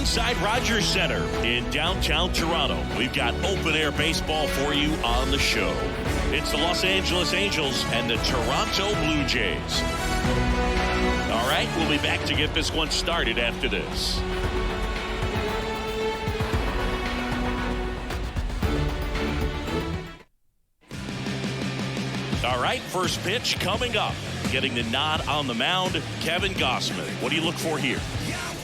inside Rogers Center in downtown Toronto. We've got open-air baseball for you on the show. It's the Los Angeles Angels and the Toronto Blue Jays. All right, we'll be back to get this one started after this. All right, first pitch coming up. Getting the nod on the mound, Kevin Gausman. What do you look for here?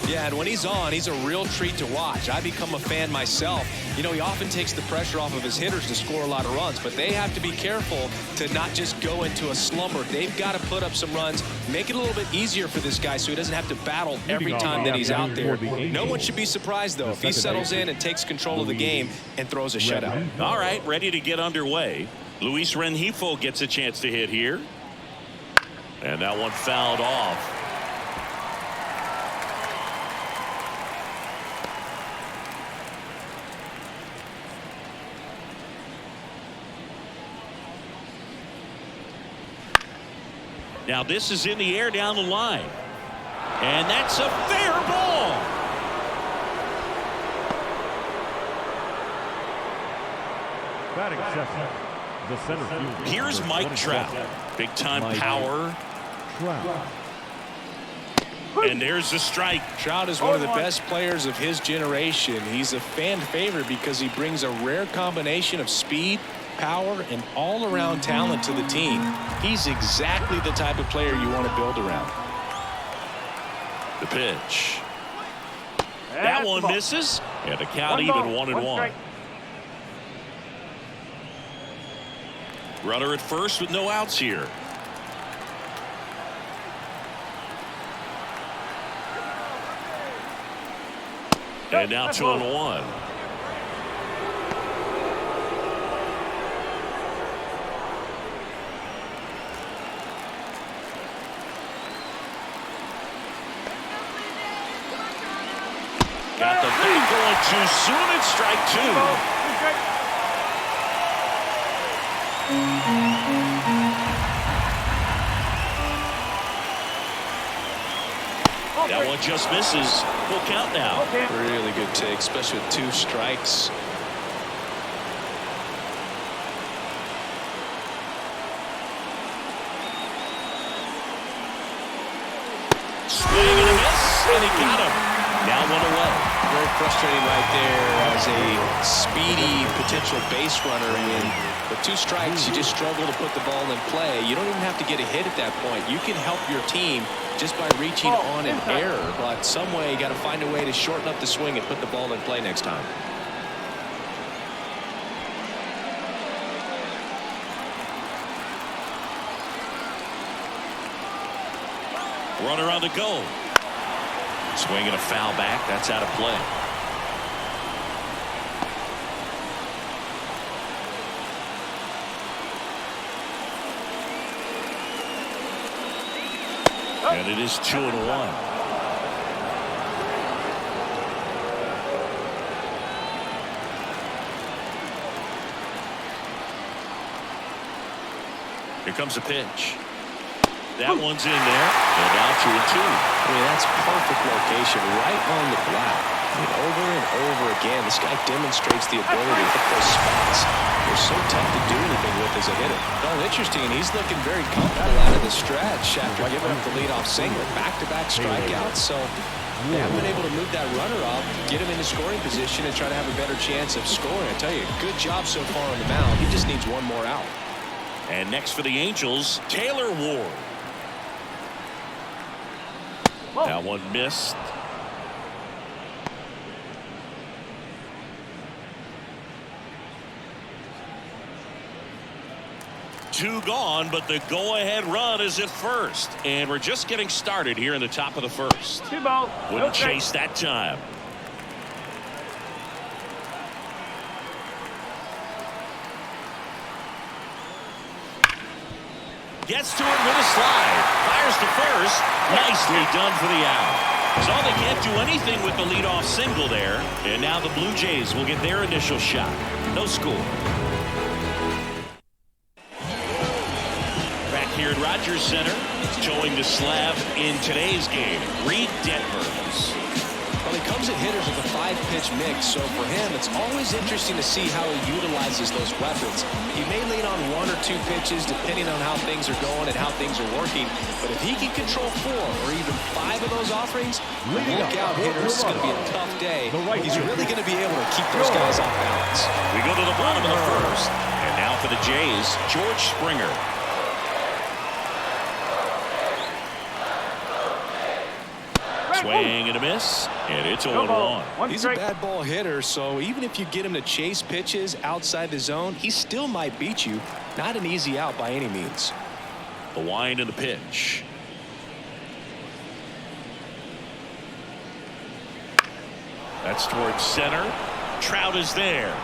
Yeah, and when he's on, he's a real treat to watch. I become a fan myself. You know, he often takes the pressure off of his hitters to score a lot of runs, but they have to be careful to not just go into a slumber. They've got to put up some runs, make it a little bit easier for this guy so he doesn't have to battle every time that he's out there. No one should be surprised, though, if he settles in and takes control of the game and throws a shutout. All right, ready to get underway. Luis Rengifo gets a chance to hit here. And that one fouled off. Now this is in the air down the line. And that's a fair ball. Batting second, the center fielder. Here's Mike Trout. Big time power. And there's the strike. Trout is one of the best players of his generation. He's a fan favorite because he brings a rare combination of speed, power, and all-around talent to the team. He's exactly the type of player you want to build around. The pitch. That one misses. And the count even 1-1. Runner at first with no outs here. And now 2-1. Got the big going too soon and strike two. That one just misses. Full count now. Really good take, especially with 2 strikes. Swing and a miss, and he got him. Now 1 away. Very frustrating right there as a speedy potential base runner. And with 2 strikes, you just struggle to put the ball in play. You don't even have to get a hit at that point. You can help your team just by reaching on an error. But some way, you got to find a way to shorten up the swing and put the ball in play next time. Runner on the go. Swing and a foul back. That's out of play. And it is 2-1. Here comes a pitch. That one's in there. And now 2-2. I mean, that's perfect location right on the block. I mean, over and over again, this guy demonstrates the ability to hit those spots. They're so tough to do anything with as a hitter. Well, interesting, he's looking very comfortable out of the stretch after giving up the leadoff single. Back-to-back strikeouts, so they haven't been able to move that runner up, get him into scoring position, and try to have a better chance of scoring. I tell you, good job so far on the mound. He just needs 1 more out. And next for the Angels, Taylor Ward. That one missed. Two gone, but the go-ahead run is at first. And we're just getting started here in the top of the first. 2 balls. Wouldn't chase that time. Gets to it with a slide. Fires to first. Nicely done for the out. So they can't do anything with the leadoff single there. And now the Blue Jays will get their initial shot. No score. Back here at Rogers Center, towing the slab in today's game, Reed Detmers. Well, he comes at hitters with a 5-pitch mix, so for him, it's always interesting to see how he utilizes those weapons. He may lean on 1 or 2 pitches depending on how things are going and how things are working, but if he can control 4 or even 5 of those offerings, look out, hitters. It's going to be a tough day. He's really going to be able to keep those guys off balance. We go to the bottom of the first, and now for the Jays, George Springer. Swing and a miss, and it's 0-1. He's a bad ball hitter, so even if you get him to chase pitches outside the zone, he still might beat you. Not an easy out by any means. The wind and the pitch. That's towards center. Trout is there.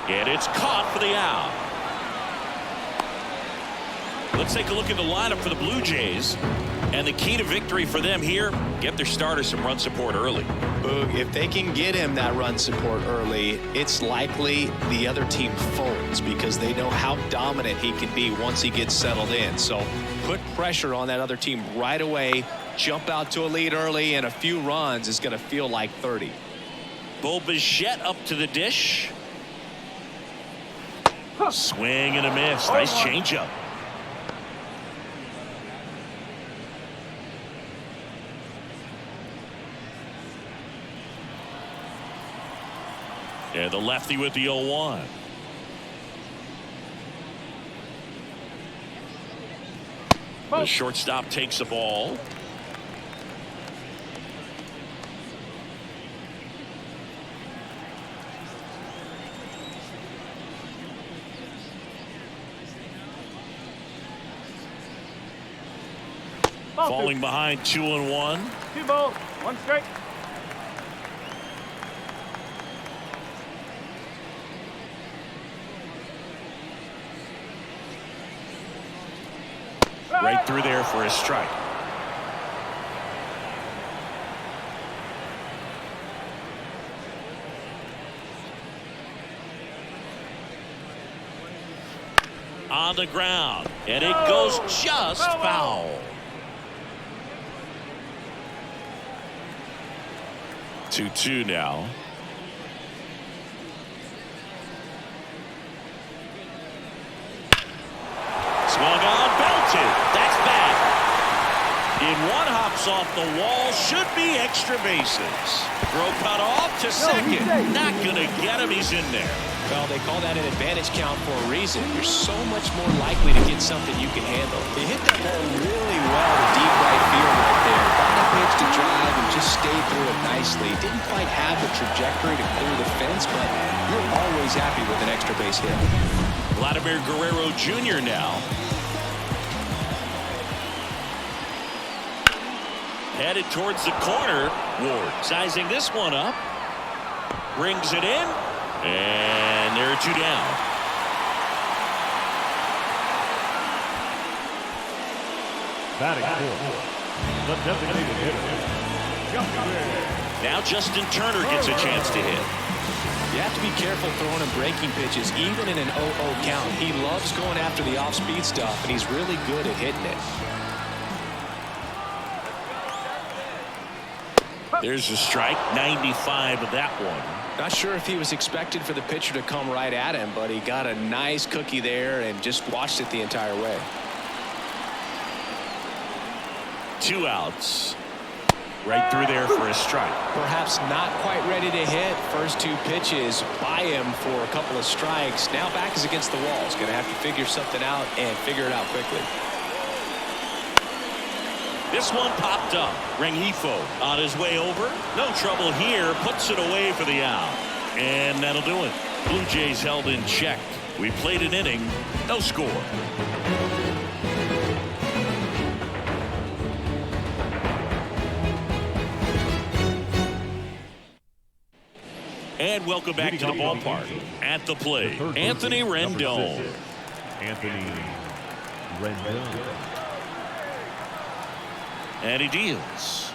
And it's caught for the out. Let's take a look at the lineup for the Blue Jays. And the key to victory for them here, get their starter some run support early. Boog, if they can get him that run support early, it's likely the other team folds because they know how dominant he can be once he gets settled in. So put pressure on that other team right away. Jump out to a lead early, and a few runs is going to feel like 30. Bo Bichette up to the dish. Swing and a miss. Nice changeup. And the lefty with the 0-1. The shortstop takes the ball. Falling behind 2-1. 2 balls, 1 strike. Right through there for a strike. On the ground, and it goes just foul. 2-2 now. Swung on, belted. That's bad. In one hops off the wall, should be extra bases. Throw cut off to second. Not going to get him. He's in there. Well, they call that an advantage count for a reason. You're so much more likely to get something you can handle. They hit that ball really well to deep right field right there. Got a pitch to drive and just stayed through it nicely. Didn't quite have the trajectory to clear the fence, but you're always happy with an extra base hit. Vladimir Guerrero Jr. now. Headed towards the corner. Ward sizing this one up. Brings it in. And there are 2 down. Batting 4. The designated hitter. Now Justin Turner gets a chance to hit. You have to be careful throwing him breaking pitches, even in an 0-0 count. He loves going after the off-speed stuff, and he's really good at hitting it. There's a strike. 95 of that one. Not sure if he was expected for the pitcher to come right at him, but he got a nice cookie there and just watched it the entire way. 2 outs. Right through there for a strike. Perhaps not quite ready to hit. First 2 pitches by him for a couple of strikes. Now back is against the wall. He's going to have to figure something out and figure it out quickly. This one popped up. Rengifo on his way over. No trouble here. Puts it away for the out. And that'll do it. Blue Jays held in check. We played an inning. No score. And welcome back to the ballpark. At the plate, Anthony Rendon. Anthony Rendon. And he deals.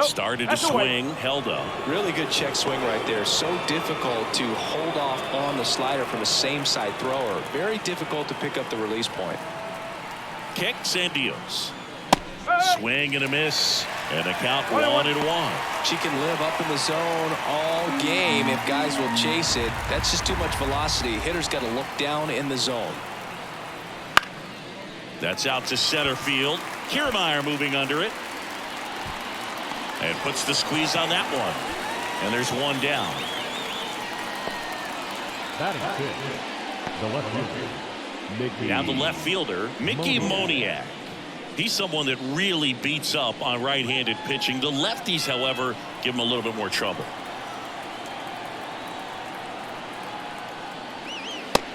Started to swing, held up. Really good check swing right there. So difficult to hold off on the slider from a same side thrower. Very difficult to pick up the release point. Kicks and deals. Swing and a miss, and the count 1-1. She can live up in the zone all game if guys will chase it. That's just too much velocity. Hitter's got to look down in the zone. That's out to center field. Kiermaier moving under it. And puts the squeeze on that one. And there's one down. Batting fifth, the left fielder. Now the left fielder, Mickey Moniak. He's someone that really beats up on right-handed pitching. The lefties, however, give him a little bit more trouble.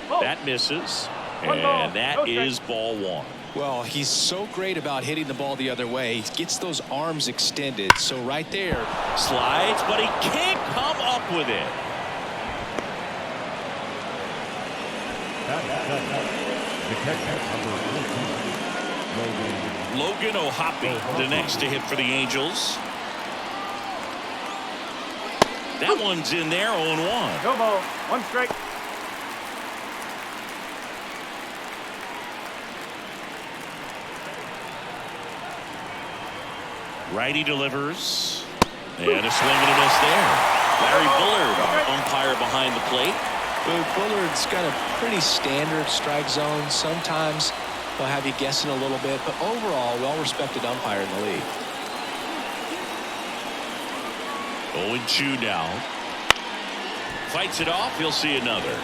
That misses. And that is ball one. Well, he's so great about hitting the ball the other way. He gets those arms extended. So right there. Slides, but he can't come up with it. The catcher, number 14, Logan O'Hoppe, the next to hit for the Angels. That one's in there, 0-1. No ball, one strike. Righty delivers. And a swing and a miss there. Larry Bullard, our umpire behind the plate. Well, Bullard's got a pretty standard strike zone. Sometimes he'll have you guessing a little bit, but overall, well-respected umpire in the league. 0-2 now. Fights it off. He'll see another.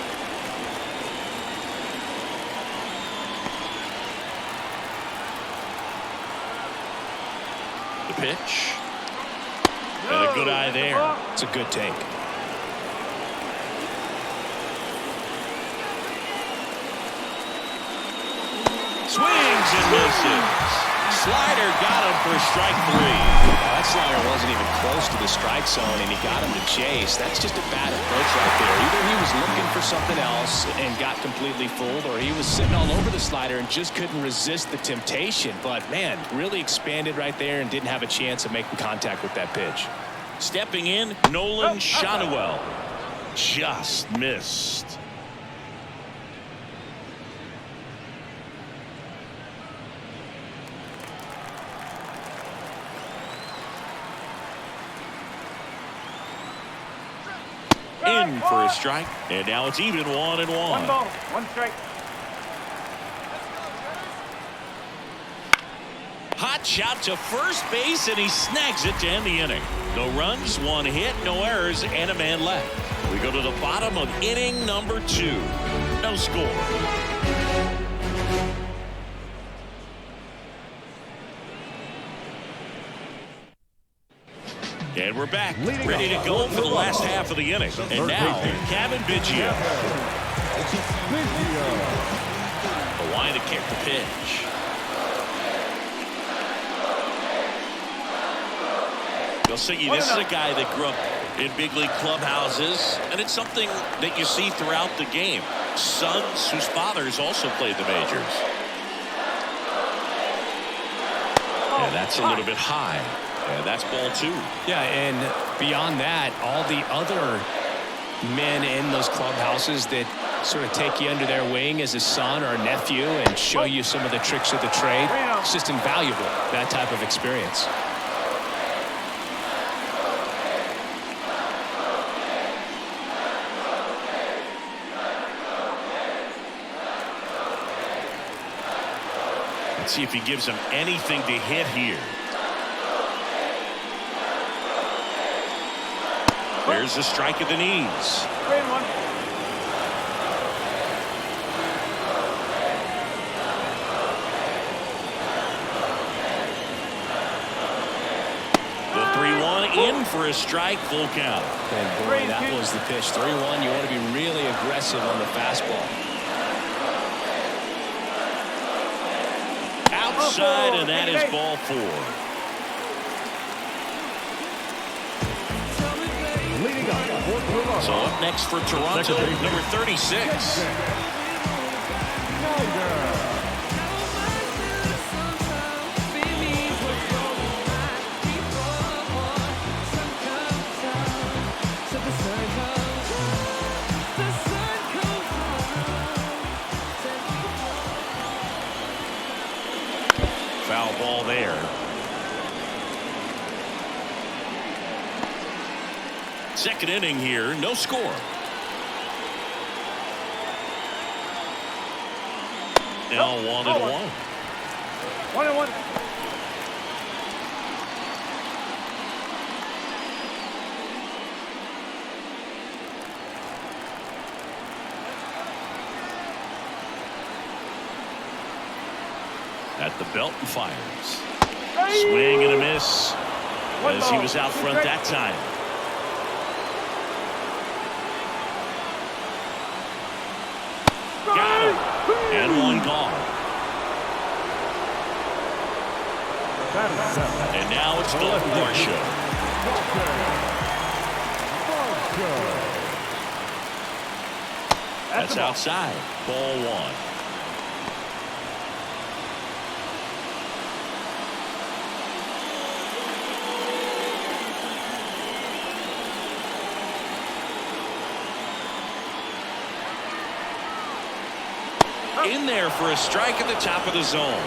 The pitch. And a good eye there. It's a good take. Swings and misses. Slider got him for strike 3. That slider wasn't even close to the strike zone, and he got him to chase. That's just a bad approach right there. Either he was looking for something else and got completely fooled, or he was sitting all over the slider and just couldn't resist the temptation. But, man, really expanded right there and didn't have a chance of making contact with that pitch. Stepping in, Nolan Schanuel. Just missed. In for a strike, and now it's even 1-1. One ball, one strike. Hot shot to first base, and he snags it to end the inning. No runs, one hit, no errors, and a man left. We go to the bottom of inning number 2. No score. And we're back, ready to go for the last half of the inning. And now, Kevin Biggio. The line to kick the pitch. They'll say this is a guy that grew up in big league clubhouses, and it's something that you see throughout the game. Sons whose fathers also played the majors. And that's a little bit high. And that's ball 2. Yeah, and beyond that, all the other men in those clubhouses that sort of take you under their wing as a son or a nephew and show you some of the tricks of the trade. It's just invaluable, that type of experience. Let's see if he gives him anything to hit here. There's a strike at the knees. 3-1. The 3-1 in for a strike, full count. And boy, that was the pitch. 3-1. You want to be really aggressive on the fastball. Outside, and that is ball 4. So up next for Toronto, number 36. Foul ball there. Second inning here, no score. Now 1-1. 1-1. At the belt and fires. Swing and a miss as he was out front that time. Got him. And one gone. And now it's Dalton Varsho. That's outside. Ball one. In there for a strike at the top of the zone.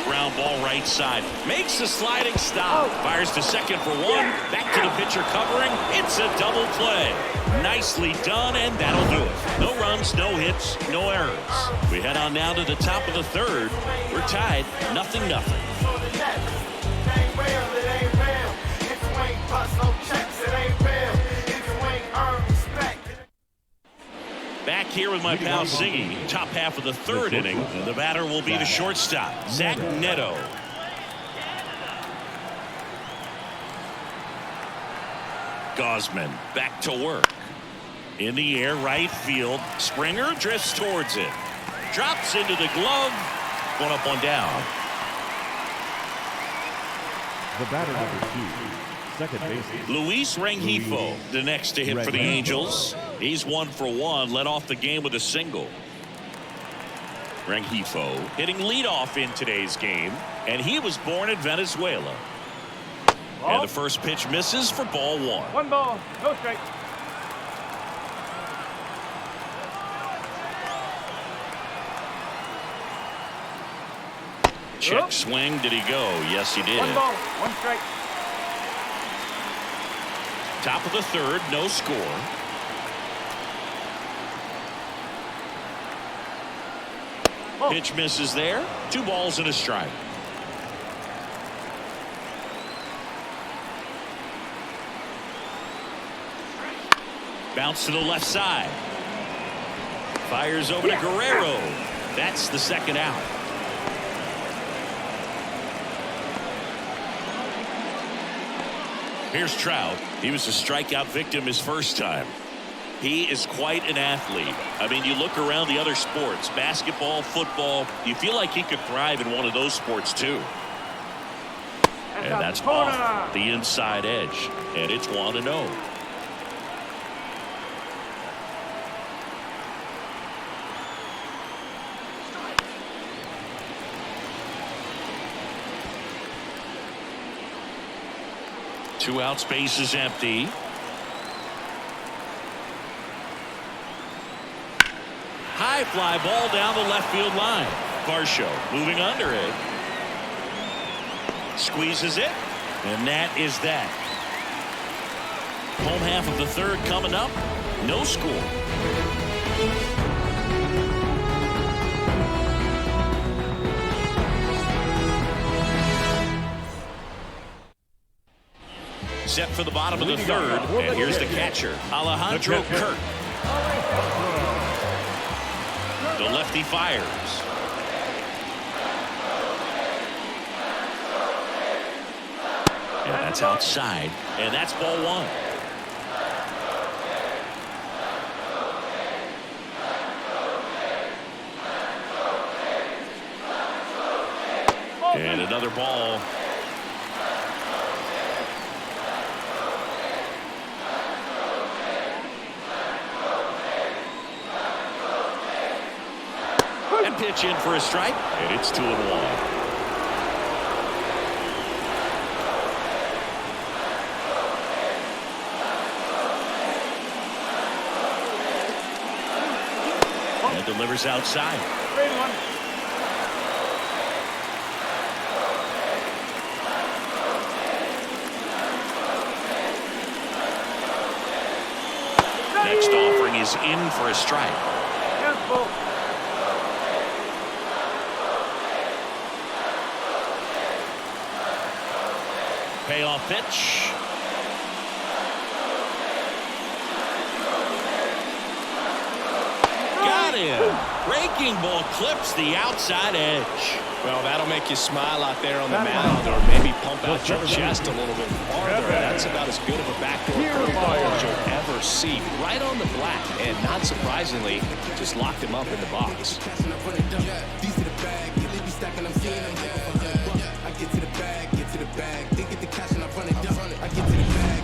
Ground ball right side. Makes a sliding stop. Fires to second for one. Back to the pitcher covering. It's a double play. Nicely done, and that'll do it. No runs, no hits, no errors. We head on now to the top of the third. We're tied, 0-0. Back here with my pal Siggy. Top half of the third inning. The batter will be the shortstop, Zach Neto. Gausman back to work. In the air, right field. Springer drifts towards it. Drops into the glove. One up, one down. The batter number 2, second baseman Luis Rengifo, the next to hit for the Angels. He's 1 for 1, led off the game with a single. Rengifo hitting leadoff in today's game, and he was born in Venezuela. And the first pitch misses for ball one. 1 ball, no strike. Check swing. Did he go? Yes, he did. 1 ball, 1 strike. Top of the third, no score. Pitch misses there. 2 balls and a strike. Bounce to the left side. Fires over to Guerrero. That's the second out. Here's Trout. He was a strikeout victim his first time. He is quite an athlete. I mean, you look around the other sports, basketball, football, you feel like he could thrive in one of those sports too. And that's off the inside edge. And it's 1-0. Two outs, base is empty. High fly ball down the left field line. Varsho moving under it. Squeezes it. And that is that. Home half of the third coming up. No score. Set for the bottom of the third, and here's the catcher, Alejandro Kirk. The lefty fires. And that's outside, and that's ball one. And another ball. And pitch in for a strike, and it's 2-1. Delivers outside. Next offering is in for a strike. Payoff pitch. Got him. Breaking ball clips the outside edge. Well, that'll make you smile out there on the mound, or maybe pump out your chest a little bit farther. That's about as good of a backdoor curveball as you'll ever see. Right on the black, and not surprisingly, just locked him up in the box.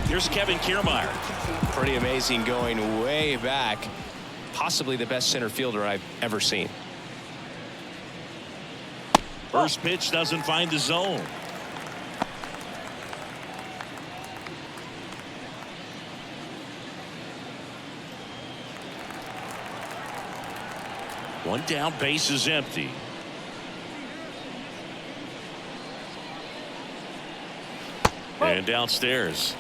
Here's Kevin Kiermaier. Pretty amazing, going way back. Possibly the best center fielder I've ever seen. First pitch doesn't find the zone. One down, base is empty. And downstairs.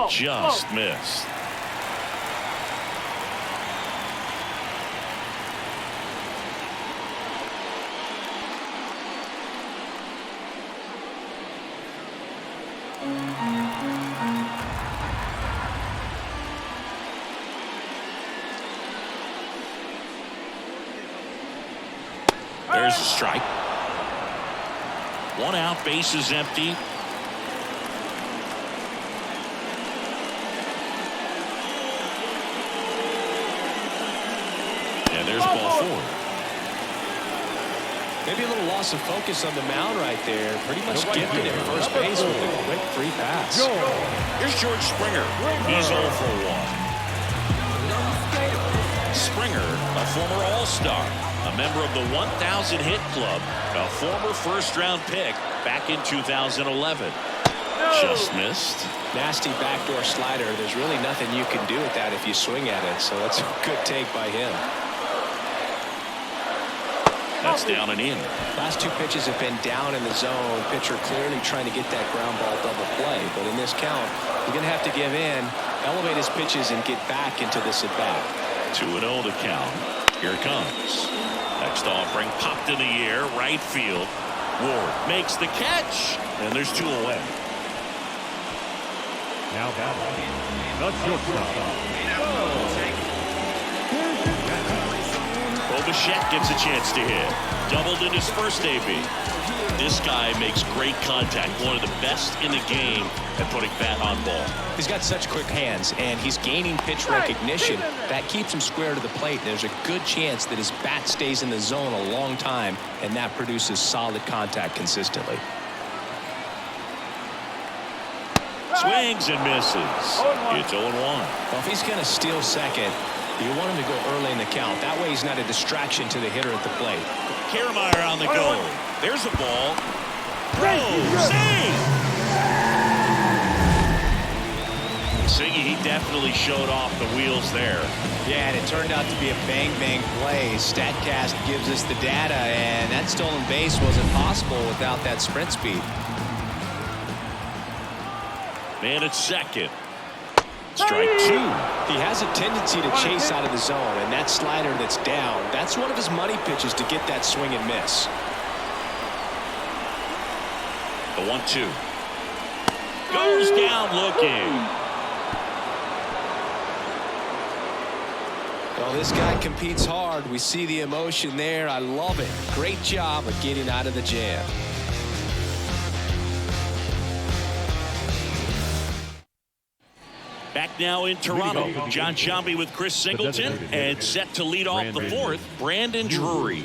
Just missed. There's a strike. One out, base is empty. And there's ball four. Maybe a little loss of focus on the mound right there. Pretty much gifted at first base with a quick free pass. Here's George Springer. He's 0 for 1. Springer, a former All-Star, a member of the 1,000 hit club, a former first-round pick back in 2011. Just missed. Nasty backdoor slider. There's really nothing you can do with that if you swing at it. So that's a good take by him. That's down and in. Last two pitches have been down in the zone. Pitcher clearly trying to get that ground ball double play. But in this count, he's going to have to give in, elevate his pitches, and get back into this at-bat. 2-0 the count. Here it comes. Next offering popped in the air, right field. Ward makes the catch, and there's two away. Now batting, the shortstop. Bichette gets a chance to hit. Doubled in his first AB. This guy makes great contact. One of the best in the game at putting bat on ball. He's got such quick hands, and he's gaining pitch recognition. That keeps him square to the plate. There's a good chance that his bat stays in the zone a long time, and that produces solid contact consistently. Swings and misses. It's 0-1. Well, if he's going to steal second, you want him to go early in the count. That way he's not a distraction to the hitter at the plate. Kiermaier on the go. There's a ball. Siggy, he definitely showed off the wheels there. Yeah, and it turned out to be a bang-bang play. StatCast gives us the data, and that stolen base wasn't possible without that sprint speed. Man at second. Strike two. He has a tendency to chase out of the zone, and that slider that's down, that's one of his money pitches to get that swing and miss. The 1-2. Goes down looking. Well, this guy competes hard. We see the emotion there. I love it. Great job of getting out of the jam. Back now in Toronto, John Sciambi with Chris Singleton, and set to lead off the fourth, Brandon Drury.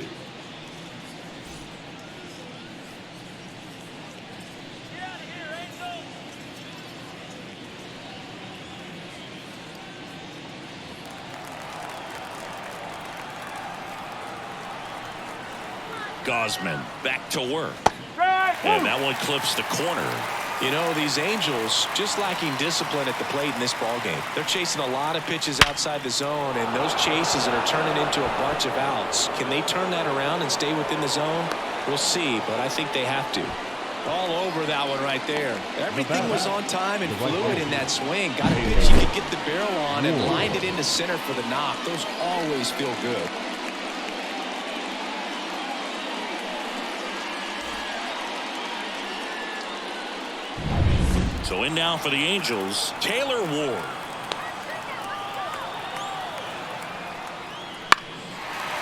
Gausman back to work. And that one clips the corner. You know, these Angels just lacking discipline at the plate in this ballgame. They're chasing a lot of pitches outside the zone, and those chases that are turning into a bunch of outs. Can they turn that around and stay within the zone? We'll see, but I think they have to. All over that one right there. Everything was on time and fluid in that swing. Got a pitch you could get the barrel on and lined it into center for the knock. Those always feel good. So in now for the Angels, Taylor Ward.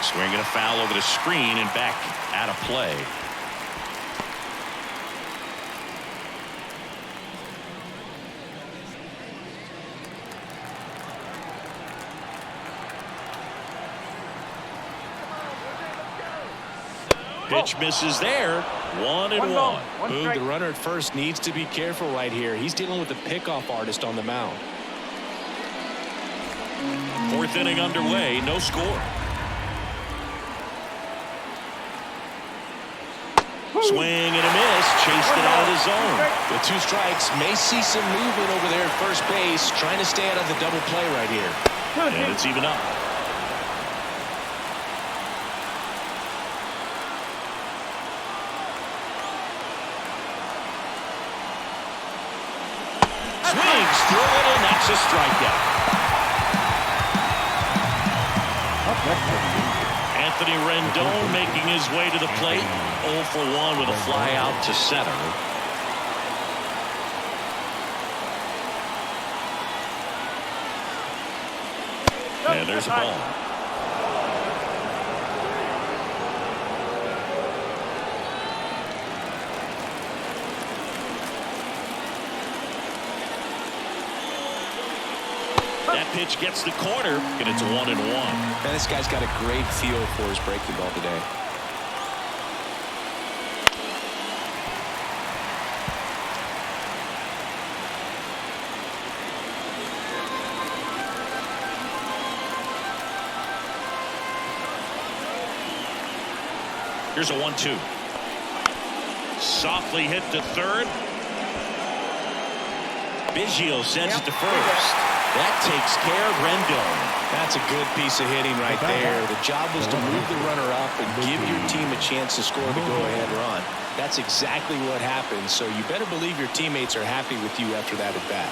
Swinging a foul over the screen and back out of play. Pitch misses there. 1-1. Boog, the runner at first needs to be careful right here. He's dealing with a pickoff artist on the mound. Fourth inning underway, no score. Swing and a miss, chased it out of the zone. The 2 strikes may see some movement over there at first base, trying to stay out of the double play right here. And it's even up. Swings through it, and that's a strikeout. Anthony Rendon making his way to the plate. 0 for 1 with a fly out to center. And there's a ball. That pitch gets the corner, and it's 1-1. Man, this guy's got a great feel for his breaking ball today. Here's a 1-2. Softly hit to third. Biggio sends it to first. That takes care of Rendon. That's a good piece of hitting right there. The job was to move the runner up and give your team a chance to score the go-ahead run. That's exactly what happened, so you better believe your teammates are happy with you after that at-bat.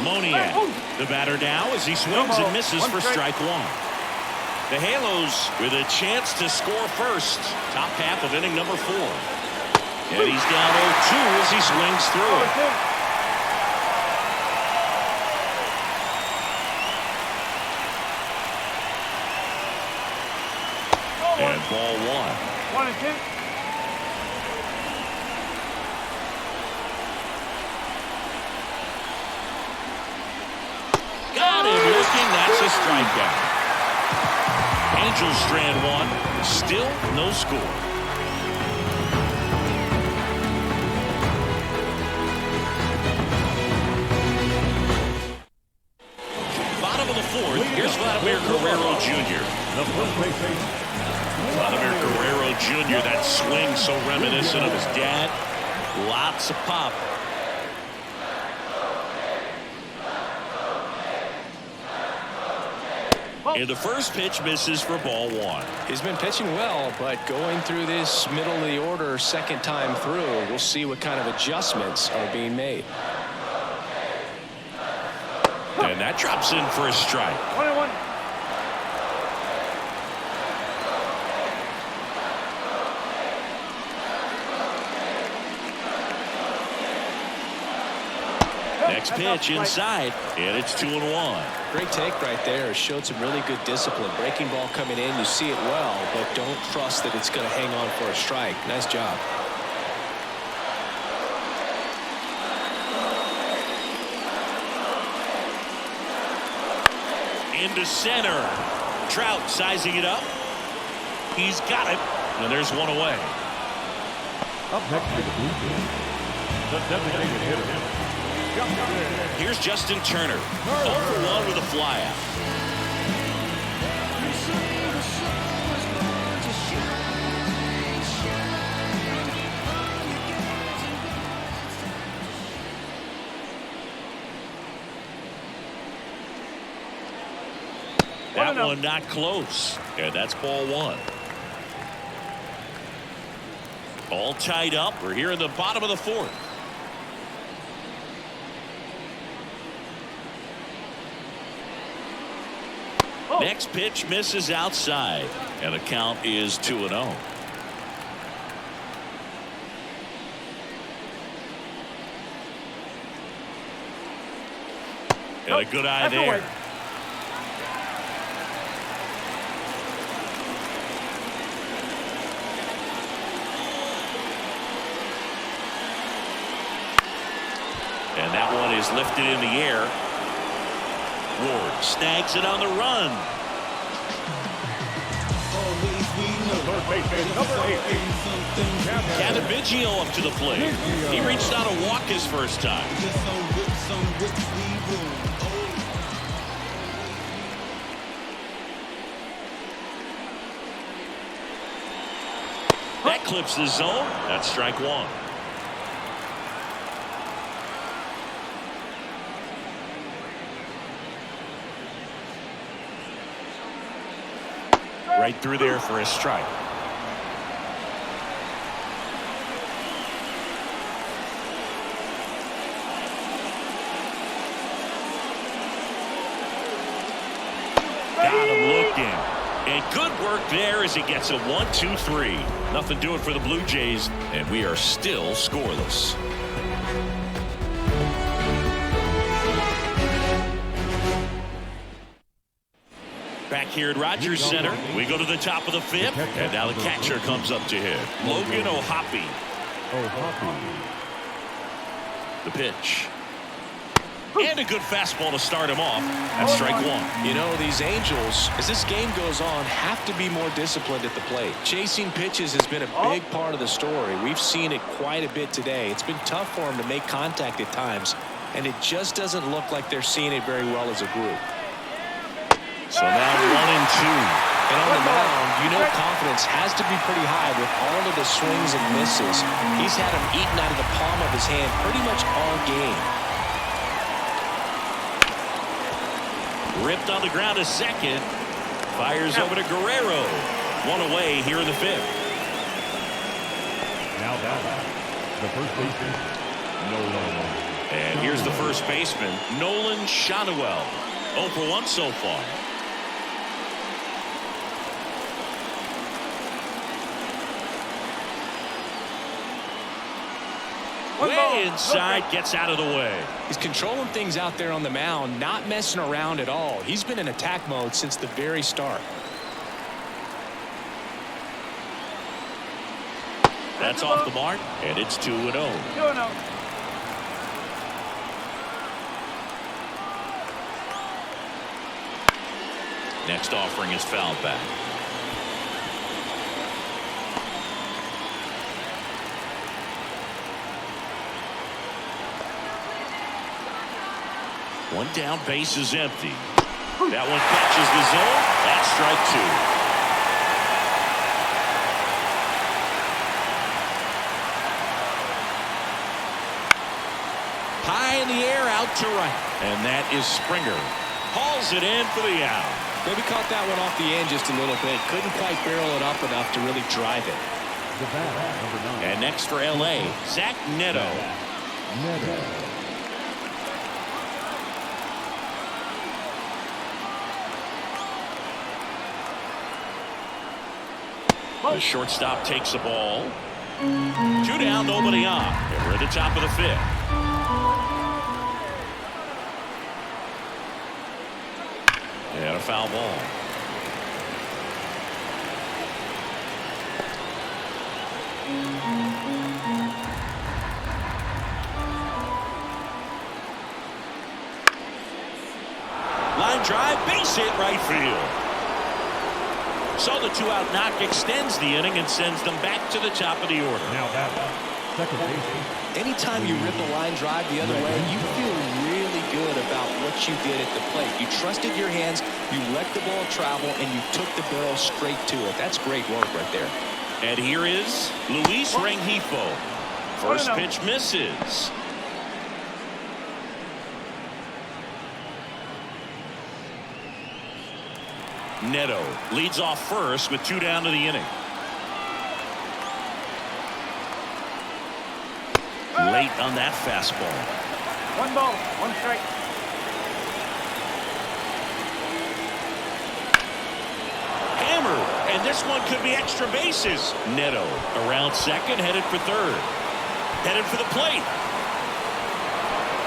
Moniak, the batter now as he swings and misses for strike 1. The Halos with a chance to score first. Top half of inning number 4. And he's down 0-2 as he swings through it. And ball 1. 1-2. Got him looking. That's a strikeout. Angels strand 1. Still no score. Bottom of the 4th. Here's Vladimir Guerrero Jr. Vladimir Guerrero Jr. That swing so reminiscent of his dad. Lots of pop. And the first pitch misses for ball 1. He's been pitching well, but going through this middle of the order second time through, we'll see what kind of adjustments are being made. And that drops in for a strike. 21. Next pitch inside, and it's 2-1. Great take right there. Showed some really good discipline. Breaking ball coming in, you see it well, but don't trust that it's going to hang on for a strike. Nice job. Into center. Trout sizing it up. He's got it, and there's one away. Up next for the Blue Jays, the designated hitter. Here's Justin Turner. 0 for 1 with a flyout. That one not close. And that's ball one. All tied up. We're here in the bottom of the fourth. Next pitch misses outside. And the count is 2-0. And a good eye there. And that one is lifted in the air. Ward snags it on the run. Third baseman, number 8. Kevin Biggio up to the plate. He reached out to walk his first time. That clips the zone. That's strike one. Right through there for a strike. Got him looking. And good work there as he gets a 1-2-3. Nothing doing for the Blue Jays, and we are still scoreless. Back here at Rogers Center, we go to the top of the fifth, and now the catcher comes up to hit. Logan O'Hoppe. The pitch. And a good fastball to start him off. That's strike one. You know, these Angels, as this game goes on, have to be more disciplined at the plate. Chasing pitches has been a big part of the story. We've seen it quite a bit today. It's been tough for them to make contact at times, and it just doesn't look like they're seeing it very well as a group. So now 1-2. And on the mound, you know confidence has to be pretty high with all of the swings and misses. He's had them eaten out of the palm of his hand pretty much all game. Ripped on the ground to second. Fires over to Guerrero. One away here in the fifth. Now that the first baseman, Nolan. And here's the first baseman, Nolan Schanuel. 0 for 1 so far. Way inside, gets out of the way. He's controlling things out there on the mound, not messing around at all. He's been in attack mode since the very start. That's off the mark, and it's 2-0. 2-0. Next offering is fouled back. One down, base is empty. That one catches the zone. That's strike two. High in the air, out to right. And that is Springer. Hauls it in for the out. Maybe caught that one off the end just a little bit. Couldn't quite barrel it up enough to really drive it. The bat, number 9. And next for L.A., Zach Neto. The shortstop takes the ball. 2 down, nobody on. And we're at the top of the fifth. And a foul ball. Line drive, base hit, right field. So the 2-out knock extends the inning and sends them back to the top of the order. Now that second baseman. Anytime you rip a line drive the other way, you feel really good about what you did at the plate. You trusted your hands, you let the ball travel, and you took the barrel straight to it. That's great work right there. And here is Luis Rengifo. First pitch misses. Neto leads off first with 2 down to the inning. Late on that fastball. 1 ball, 1 strike. Hammered, and this one could be extra bases. Neto around second, headed for third. Headed for the plate.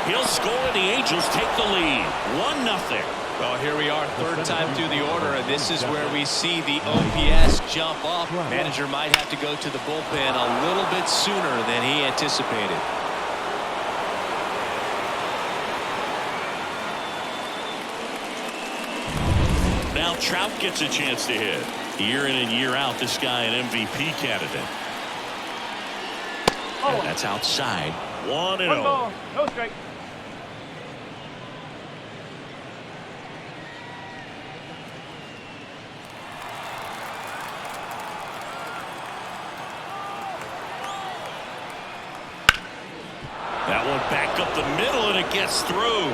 He'll score, and the Angels take the lead. 1-0. Well, here we are, third time through the order, and this is where we see the OPS jump up. Manager might have to go to the bullpen a little bit sooner than he anticipated. Now Trout gets a chance to hit. Year in and year out, this guy an MVP candidate. And that's outside. 1-0. 1 ball, no strike. That one back up the middle, and it gets through.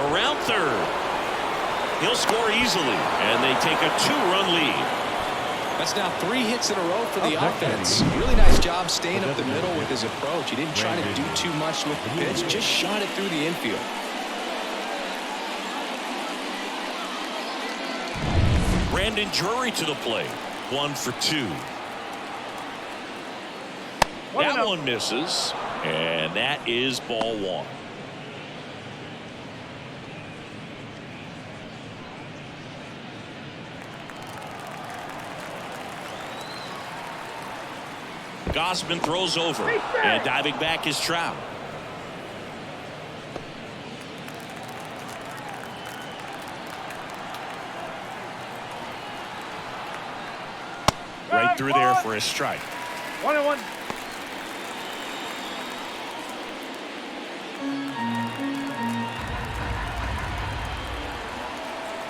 Around third. He'll score easily, and they take a 2-run lead. That's now 3 hits in a row for the offense. Really nice job staying up the middle with his approach. He didn't try to do too much with the pitch, just shot it through the infield. Brandon Drury to the plate. 1 for 2. That one misses, and that is ball 1. Gausman throws over, and diving back is Trout. Right through there for a strike. 1-1.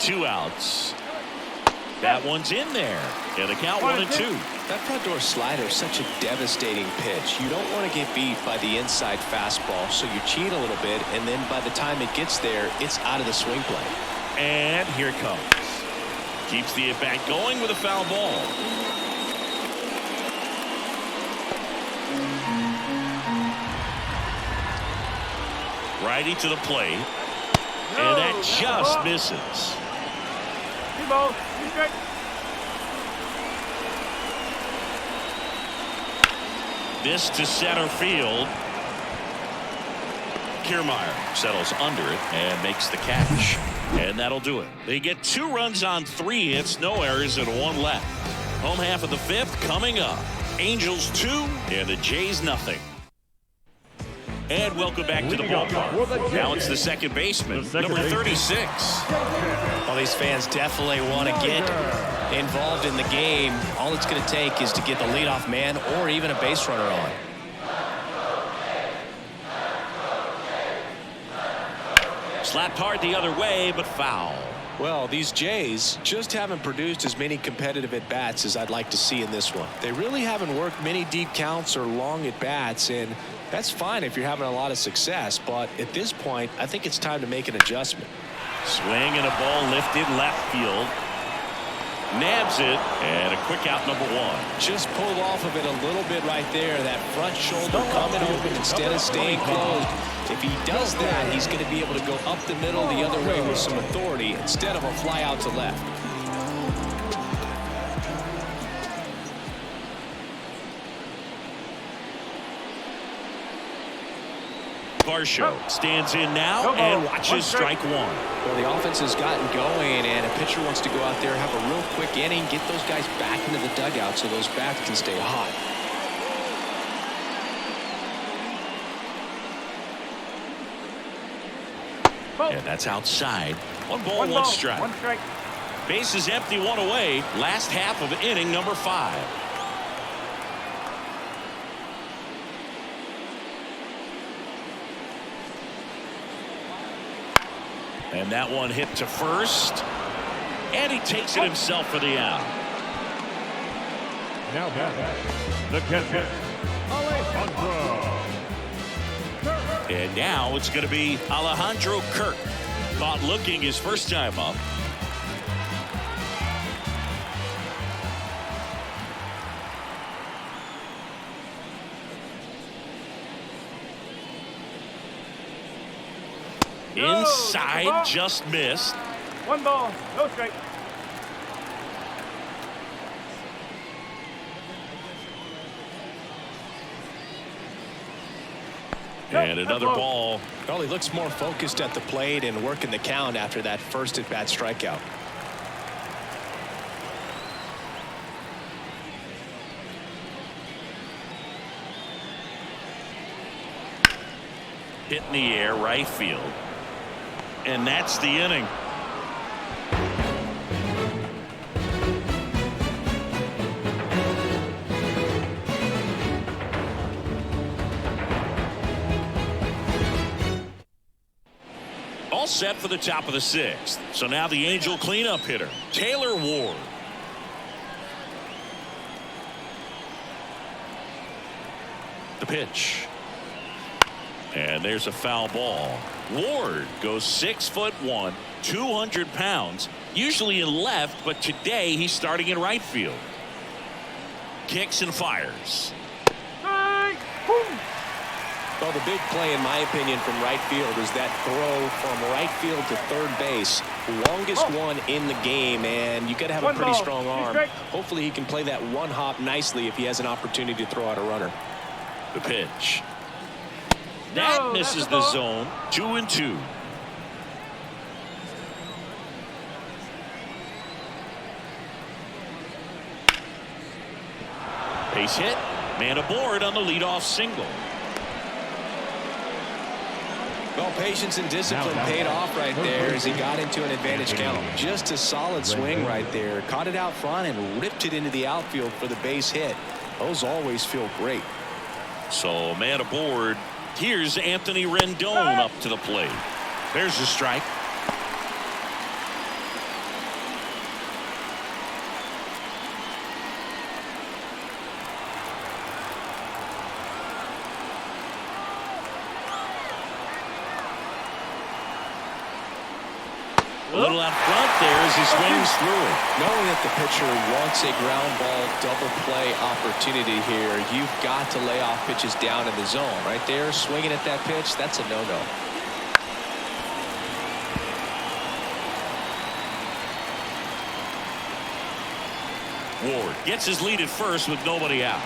Two outs. That one's in there. And the count 1-2. That front door slider is such a devastating pitch. You don't want to get beat by the inside fastball, so you cheat a little bit, and then by the time it gets there, it's out of the swing play. And here it comes. Keeps the at-bat going with a foul ball. Righty to the plate. And that just misses. 2 balls, 2 strikes. This to center field. Kiermaier settles under it and makes the catch. And that'll do it. They get 2 runs on 3 hits, no errors, and 1 left. Home half of the 5th coming up. Angels 2 and the Jays nothing. And welcome back to the ballpark. Now it's the second baseman, number 36. Well, these fans definitely want to get involved in the game. All it's going to take is to get the leadoff man or even a base runner on. Slapped hard the other way, but foul. Well, these Jays just haven't produced as many competitive at-bats as I'd like to see in this one. They really haven't worked many deep counts or long at-bats, and that's fine if you're having a lot of success, but at this point, I think it's time to make an adjustment. Swing and a ball lifted left field. Nabs it, and a quick out, number 1. Just pulled off of it a little bit right there. That front shoulder coming open instead of staying closed. If he does that, he's going to be able to go up the middle the other way with some authority instead of a fly out to left. Varsho stands in now and watches strike 1. Well, the offense has gotten going, and a pitcher wants to go out there, have a real quick inning, get those guys back into the dugout so those bats can stay hot. And that's outside. 1 ball, 1 strike. 1 strike. Base is empty, 1 away. Last half of inning number 5. And that one hit to first. And he takes it himself for the out. Now back. The catcher, Alejandro. And now it's going to be Alejandro Kirk. Caught looking his first time up. Inside, just missed. 1 ball, no strike. And another ball. Well, he looks more focused at the plate and working the count after that first at-bat strikeout. Hit in the air, right field. And that's the inning. All set for the top of the 6th. So now the Angel cleanup hitter, Taylor Ward. The pitch. And there's a foul ball. Ward goes 6'1", 200 pounds, usually in left, but today he's starting in right field. Kicks and fires. Well, the big play, in my opinion, from right field is that throw from right field to third base. Longest one in the game, and you got to have a pretty strong arm. Hopefully he can play that one hop nicely if he has an opportunity to throw out a runner. The pitch. That misses the zone. 2-2. Base hit. Man aboard on the leadoff single. Well, patience and discipline paid off right there as he got into an advantage count. Just a solid swing right there. Caught it out front and ripped it into the outfield for the base hit. Those always feel great. So man aboard. Here's Anthony Rendon up to the plate. There's a strike. A little out front there as he swings through it. Knowing that the pitcher wants a ground ball double play opportunity here, you've got to lay off pitches down in the zone. Right there, swinging at that pitch, that's a no-no. Ward gets his lead at first with nobody out.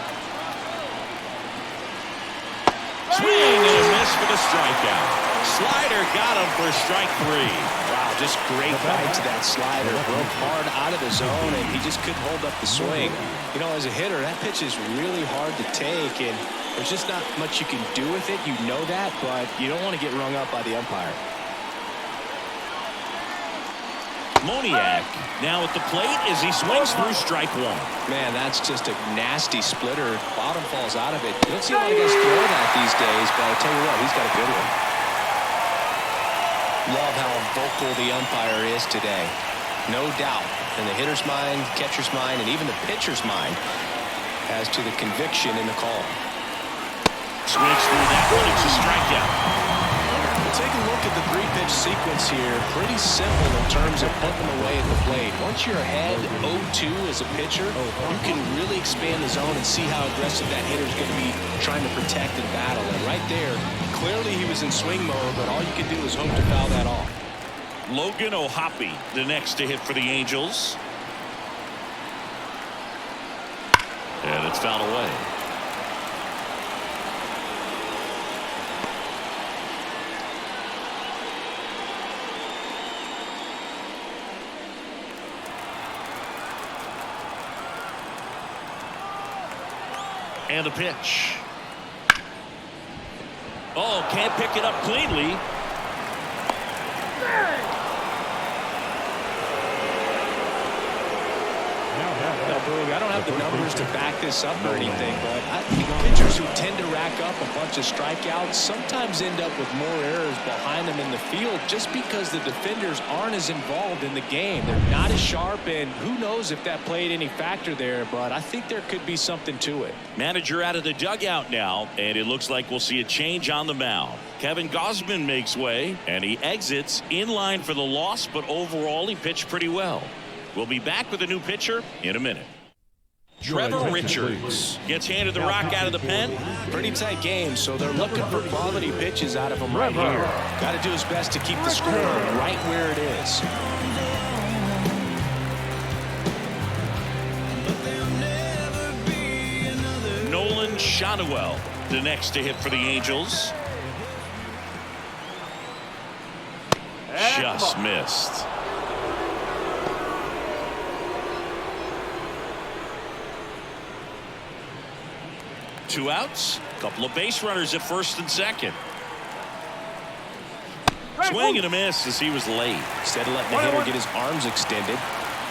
Swing and a miss for the strikeout. Slider got him for strike 3. Just great bite to that slider. Broke hard out of the zone, and he just couldn't hold up the swing. You know, as a hitter, that pitch is really hard to take, and there's just not much you can do with it. You know that, but you don't want to get rung up by the umpire. Moniak now at the plate as he swings through strike 1. Man, that's just a nasty splitter. Bottom falls out of it. You don't see a lot of guys throw that these days, but I'll tell you what, he's got a good one. Love how vocal the umpire is today. No doubt in the hitter's mind, catcher's mind, and even the pitcher's mind as to the conviction in the call. Swings through that one. It's a strikeout. Take a look at the 3-pitch sequence here. Pretty simple in terms of putting them away at the plate. Once you're ahead 0-2 as a pitcher, you can really expand the zone and see how aggressive that hitter is going to be trying to protect and battle. And right there, clearly he was in swing mode, but all you can do is hope to foul that off. Logan O'Hoppe, the next to hit for the Angels. And it's fouled away. And the pitch. Oh, can't pick it up cleanly. I don't have the numbers to back this up or anything, but I think pitchers who tend to rack up a bunch of strikeouts sometimes end up with more errors behind them in the field just because the defenders aren't as involved in the game. They're not as sharp, and who knows if that played any factor there, but I think there could be something to it. Manager out of the dugout now, and it looks like we'll see a change on the mound. Kevin Gausman makes way, and he exits in line for the loss, but overall he pitched pretty well. We'll be back with a new pitcher in a minute. Trevor Richards gets handed the rock out of the pen. Pretty tight game, so they're looking for quality pitches out of him right here. Got to do his best to keep the score right where it is. Nolan Shanuel, the next to hit for the Angels. Just missed. Two outs, couple of base runners at first and second. Swing and a miss as he was late. Instead of letting the hitter get his arms extended,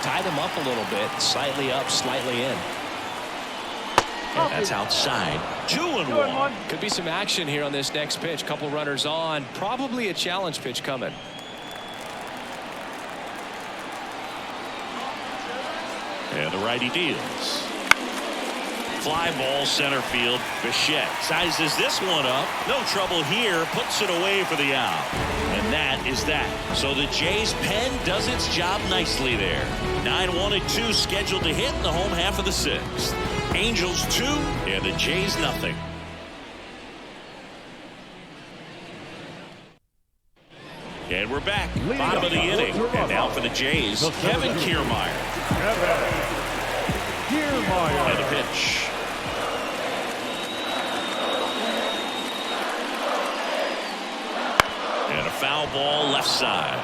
tied him up a little bit, slightly up, slightly in. And that's outside. 2-1. Could be some action here on this next pitch. Couple runners on. Probably a challenge pitch coming. And the righty deals. Fly ball center field. Bichette sizes this one up. No trouble here. Puts it away for the out. And that is that. So the Jays pen does its job nicely there. 9-1-2 scheduled to hit in the home half of the sixth. Angels 2 and the Jays nothing. And we're back. Bottom of the inning. And now for the Jays, Kevin Kiermaier. And a pitch. And a foul ball left side.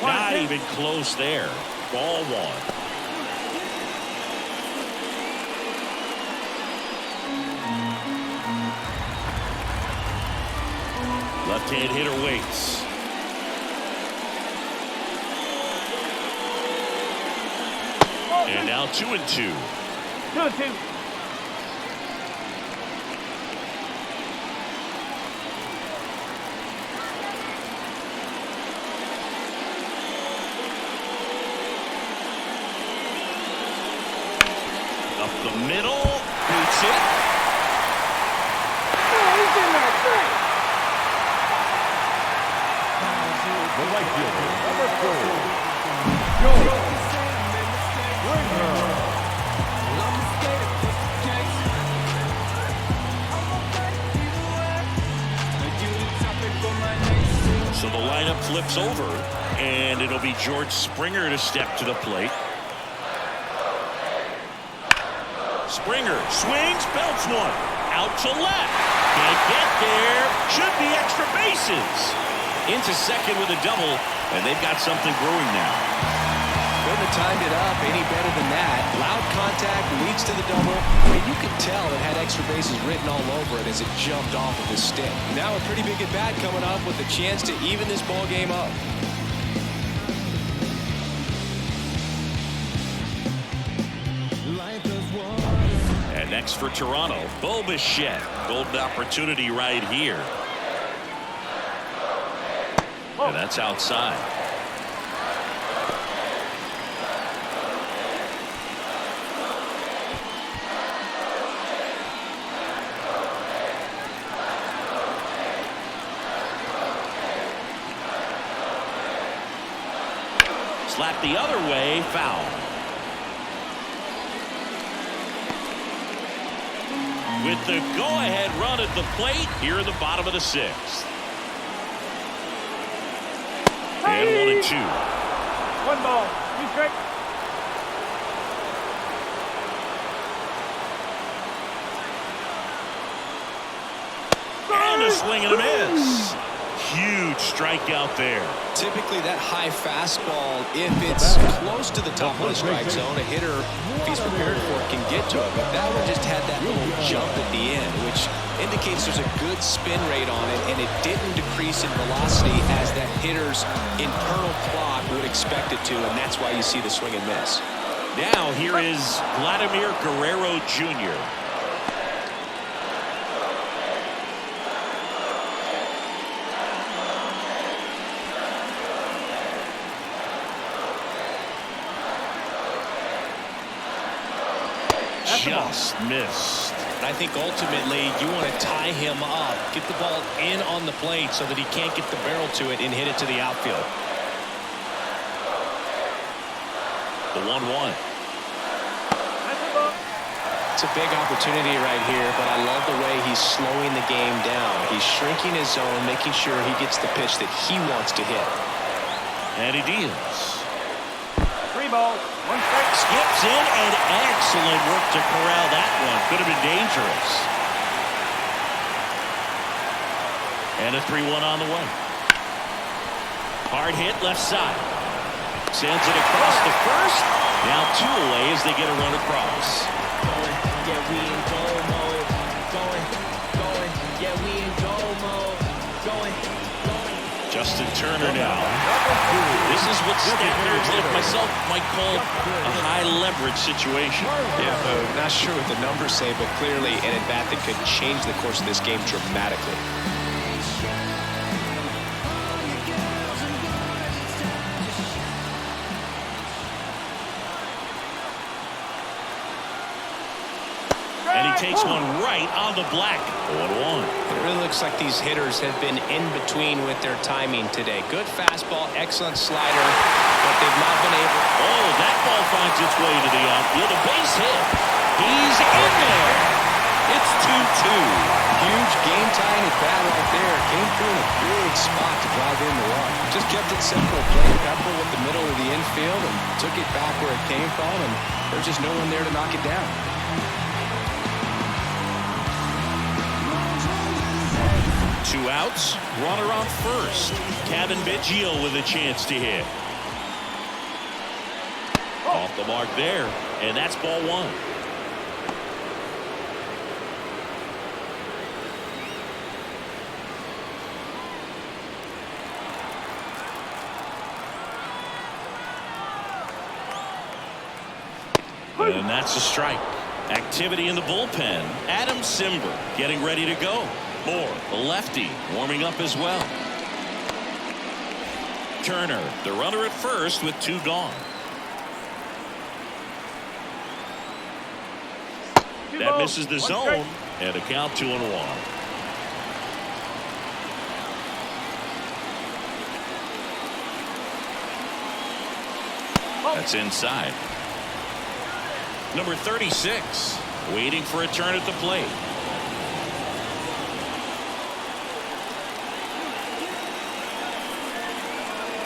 Not even close there. Ball one. Left-hand hitter waits. And now 2-2. 2-2. Up the middle, beats it. The right fielder, number 4, Joe Springer. So the lineup flips over, and it'll be George Springer to step to the plate. Springer swings, belts one. Out to left. Can't get there. Should be extra bases. Into second with a double, and they've got something brewing now. Couldn't have timed it up any better than that. Loud contact leads to the double. I mean, you could tell it had extra bases written all over it as it jumped off of his stick. Now a pretty big at bat coming up with a chance to even this ball game up. And next for Toronto, Bo Bichette. Golden opportunity right here. And that's outside. Slap the other way, foul. With the go-ahead run at the plate here in the bottom of the sixth. And 1-2. 1 ball. You strike. And a swing and a miss. huge strikeout there. Typically that high fastball, if it's close to the top of the strike zone, a hitter, if he's prepared for it, can get to it. But that one just had that little jump at the end, which indicates there's a good spin rate on it, and it didn't decrease in velocity as that hitter's internal clock would expect it to, and that's why you see the swing and miss. Now here is Vladimir Guerrero Jr. Just missed. And I think ultimately you want to tie him up, get the ball in on the plate so that he can't get the barrel to it and hit it to the outfield. The 1-1. It's a big opportunity right here, but I love the way he's slowing the game down. He's shrinking his zone, making sure he gets the pitch that he wants to hit. And he deals. 3 balls, 1 strike. Skips in, and excellent work to corral that one. Could have been dangerous. And a 3-1 on the way. Hard hit left side. Sends it across the first. Now 2 away as they get a run across. Yeah, we in goal mode. Going. Yeah, we in goal mode. Going. Justin Turner now. This is what stat nerds like myself might call a high leverage situation. Yeah, not sure what the numbers say, but clearly an at-bat that could change the course of this game dramatically. And he takes one right on the black. 1-1. It really looks like these hitters have been in between with their timing today. Good fastball, excellent slider, but they've not been able. Oh, that ball finds its way to the outfield. A base hit. He's in there. It's 2-2. Huge game-tying at bat right there. Came through in a big spot to drive in the run. Just kept it simple. Played Pepper with the middle of the infield and took it back where it came from, and there's just no one there to knock it down. 2 outs, runner on first. Kevin Biggio with a chance to hit. Off the mark there, and that's ball 1. And that's a strike. Activity in the bullpen. Adam Simber getting ready to go. Moore, the lefty, warming up as well. Turner, the runner at first with 2 gone. That misses the zone, and a count 2-1. That's inside. Number 36, waiting for a turn at the plate.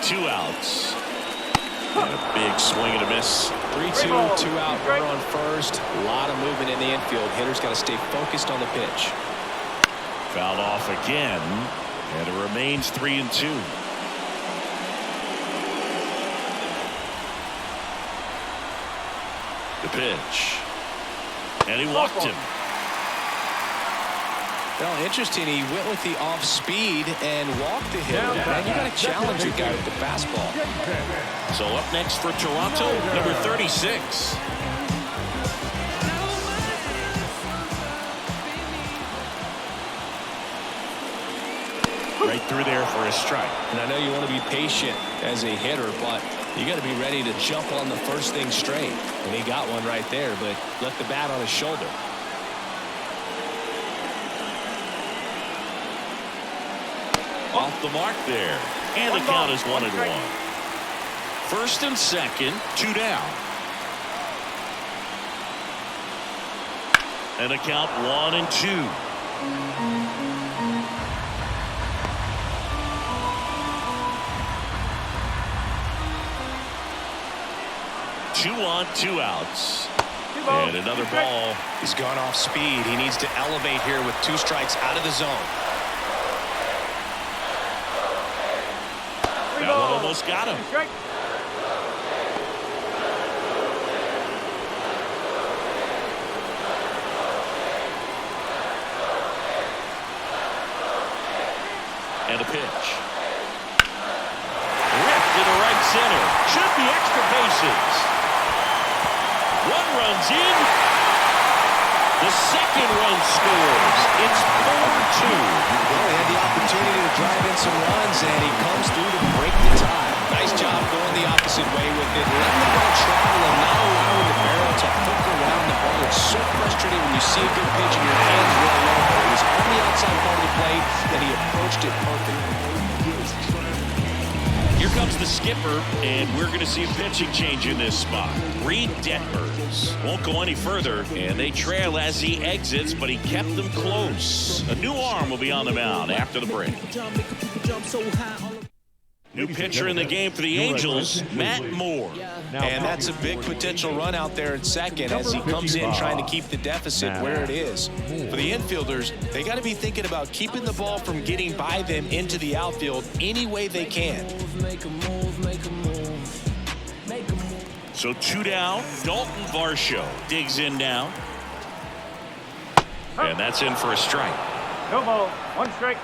2 outs. And a big swing and a miss. 3-2, 2-out, runner on first. A lot of movement in the infield. Hitter's got to stay focused on the pitch. Fouled off again, and it remains 3-2. The pitch. And he walked him. Well, interesting. He went with the off speed and walked the hitter. Man, you got to challenge the guy with the fastball. So up next for Toronto, number 36. Right through there for a strike. And I know you want to be patient as a hitter, but you got to be ready to jump on the first thing straight. And he got one right there, but left the bat on his shoulder. Off the mark there. And the count is 1-1. First and second, 2 down. And a count 1-2. Two on, 2 outs. And another ball. He's gone off speed. He needs to elevate here with 2 strikes out of the zone. That one almost got him. Strike. And a pitch. Ripped to the right center. Should be extra bases. One runs in. The second run scores. It's 4-2. Well, he had the opportunity to drive in some runs, and he comes through to break the tie. Nice job going the opposite way with it. Letting the ball travel and not allowing the barrel to hook around the ball. It's so frustrating when you see a good pitch and your hands roll over. He was on the outside part of the plate, and he approached it perfectly. Here comes the skipper, and we're going to see a pitching change in this spot. Reed Detmers won't go any further, and they trail as he exits, but he kept them close. A new arm will be on the mound after the break. New pitcher in the game for the Angels, Matt Moore. And that's a big potential run out there in second as he comes in trying to keep the deficit where it is. For the infielders, they got to be thinking about keeping the ball from getting by them into the outfield any way they can. So 2 down, Dalton Varsho digs in now. And that's in for a strike. No ball. 1 strike.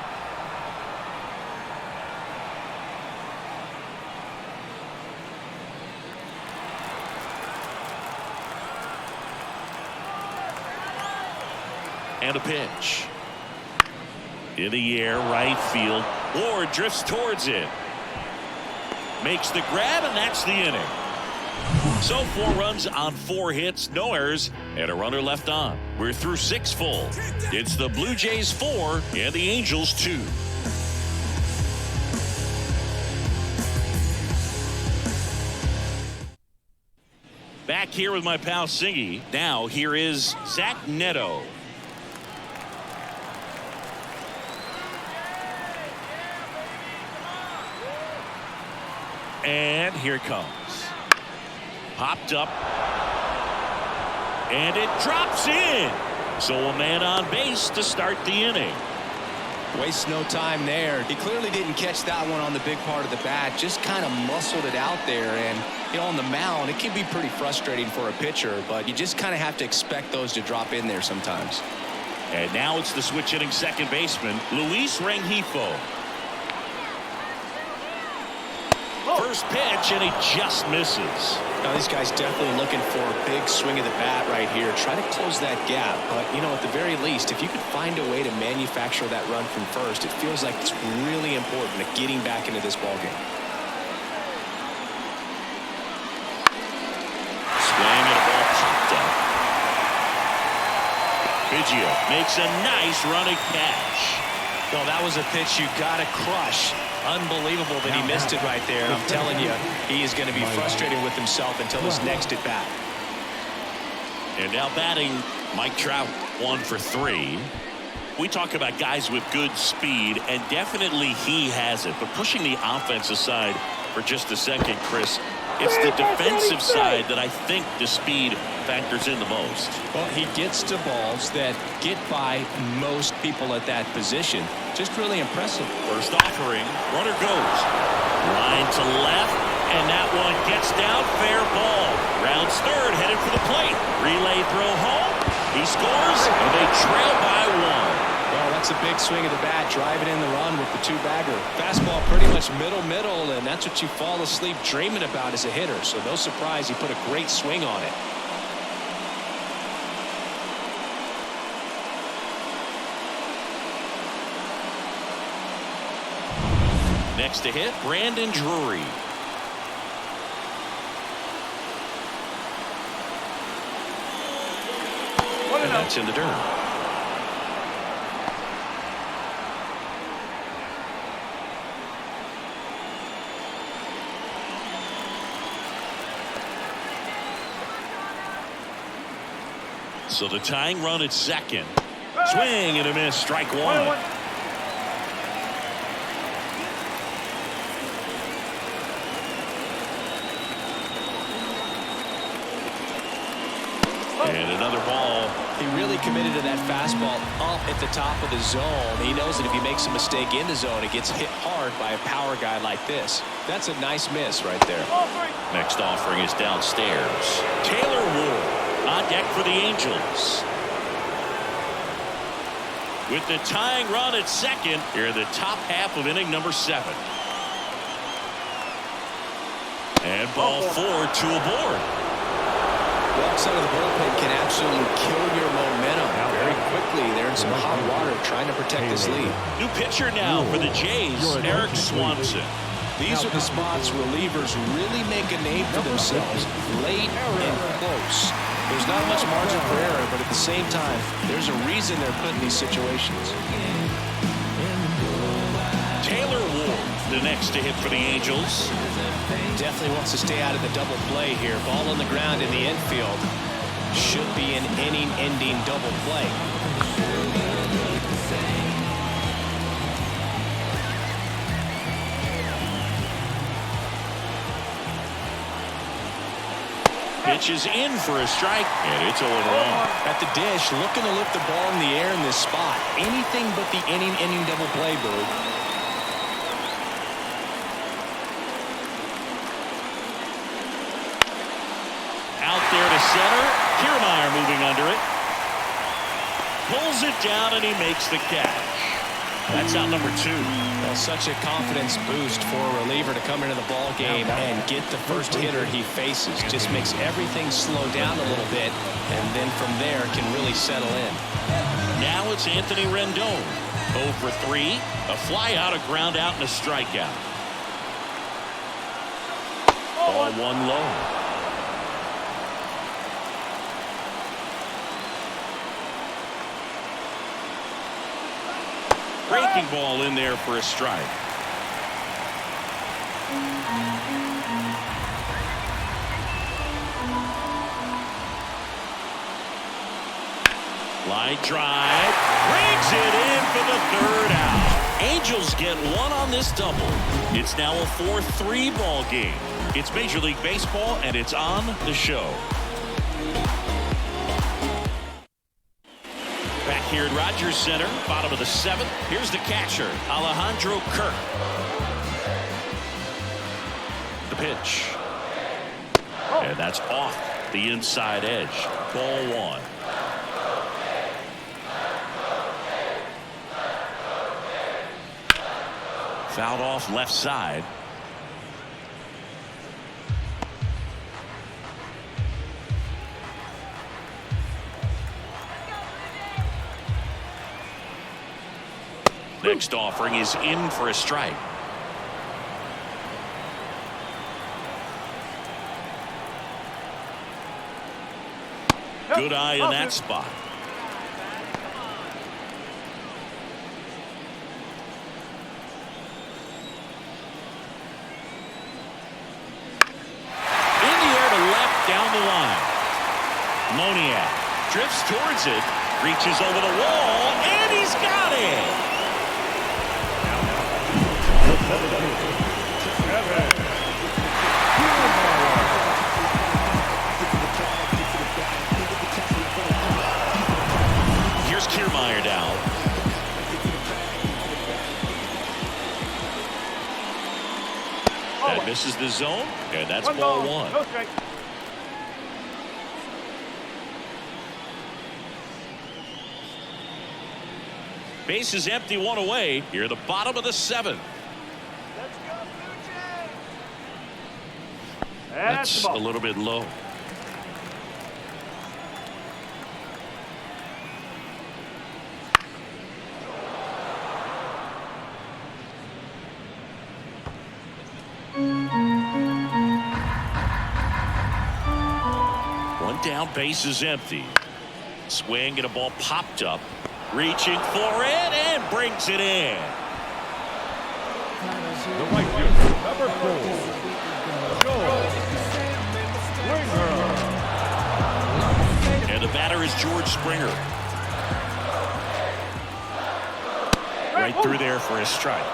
And a pitch. In the air, right field. Ward drifts towards it. Makes the grab, and that's the inning. So 4 runs on 4 hits, no errors, and a runner left on. We're through 6 full. It's the Blue Jays 4 and the Angels 2. Back here with my pal Singy. Now here is Zach Neto. And here it comes. Popped up. And it drops in. So a man on base to start the inning. Wastes no time there. He clearly didn't catch that one on the big part of the bat. Just kind of muscled it out there. And, you know, on the mound, it can be pretty frustrating for a pitcher. But you just kind of have to expect those to drop in there sometimes. And now it's the switch hitting second baseman, Luis Rengifo. First pitch, and he just misses. Now, these guys definitely looking for a big swing of the bat right here. Try to close that gap. But, you know, at the very least, if you could find a way to manufacture that run from first, it feels like it's really important to getting back into this ballgame. Swing and a ball popped up. Biggio makes a nice running catch. Well, that was a pitch you got to crush. Unbelievable that he missed it right there. I'm telling you, he is going to be frustrated with himself until his next at bat. And now batting, Mike Trout, 1 for 3. We talk about guys with good speed, and definitely he has it. But pushing the offense aside for just a second, Chris, it's the defensive side that I think the speed factors in the most. Well, he gets to balls that get by most people at that position. Just really impressive. First offering, runner goes. Line to left, and that one gets down, fair ball. Rounds third, headed for the plate. Relay throw home. He scores, and they trail by 1. Well, that's a big swing of the bat, driving in the run with the 2-bagger. Fastball pretty much middle, and that's what you fall asleep dreaming about as a hitter. So no surprise he put a great swing on it. Next to hit, Brandon Drury. And that's in the dirt. So the tying run at second. Swing and a miss, strike 1. And another ball He really committed to that fastball up at the top of the zone. He knows that if he makes a mistake in the zone, it gets hit hard by a power guy like this. That's a nice miss right there. Next offering is downstairs. Taylor Ward on deck for the Angels. With the tying run at second, here in the top half of inning number 7. And ball 4 to a board. Walks out of the bullpen can absolutely kill your momentum very quickly. They're in some hot water trying to protect this lead. New pitcher now for the Jays, Eric Swanson. These are the spots relievers really make a name for themselves, late and close. There's not much margin for error, but at the same time, there's a reason they're put in these situations. Taylor Ward, the next to hit for the Angels. Definitely wants to stay out of the double play here. Ball on the ground in the infield. Should be an inning-ending double play. Pitch is in for a strike, and it's 0-1. At the dish, looking to lift the ball in the air in this spot. Anything but the inning-ending double play, Bird. Out there to center. Kiermaier moving under it. Pulls it down, and he makes the catch. That's out number 2. Well, such a confidence boost for a reliever to come into the ball game and get the first hitter he faces. Just makes everything slow down a little bit, and then from there can really settle in. Now it's Anthony Rendon. 0 for 3. A fly out, a ground out, and a strikeout. Ball 1 low. Breaking ball in there for a strike. Line drive. Brings it in for the 3rd out. Angels get 1 on this double. It's now a 4-3 ball game. It's Major League Baseball, and it's on the show. Back here at Rogers Center, bottom of the 7th. Here's the catcher, Alejandro Kirk. The pitch. And that's off the inside edge. Ball 1. Fouled off left side. Next offering is in for a strike. Good eye in that spot. In the air to left down the line. Moniak drifts towards it, reaches over the wall, and he's got it. Here's Kiermaier down. That misses the zone, and that's ball 1. No strike. Base is empty, 1 away. Here at the bottom of the 7th. That's a little bit low. One down, base is empty. Swing and a ball popped up. Reaching for it and brings it in. The right fielder, number 4. And the batter is George Springer. Right through there for a strike.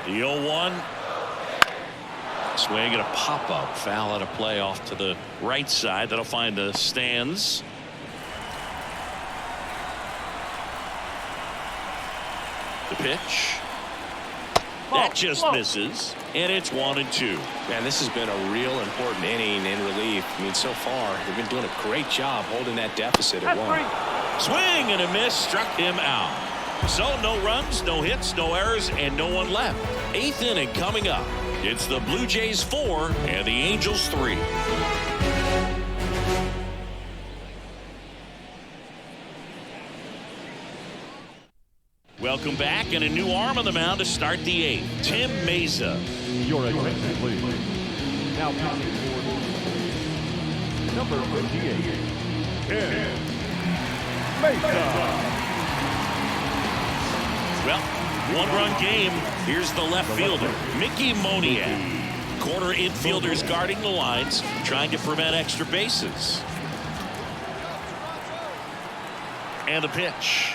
The 0-1. Swing and a pop-up. Foul out of play off to the right side. That'll find the stands. The pitch. That just misses. And it's 1-2. Man, this has been a real important inning in relief. I mean, so far, they've been doing a great job holding that deficit at 1. Swing and a miss. Struck him out. So no runs, no hits, no errors, and no one left. 8th inning coming up. It's the Blue Jays 4 and the Angels 3. Welcome back, and a new arm on the mound to start the 8th. Tim Meza. Your attention, please. Now pitching for number 58, Tim Meza. Well, one-run game. Here's the left fielder, Mickey Moniak. Corner infielders guarding the lines, trying to prevent extra bases. And the pitch.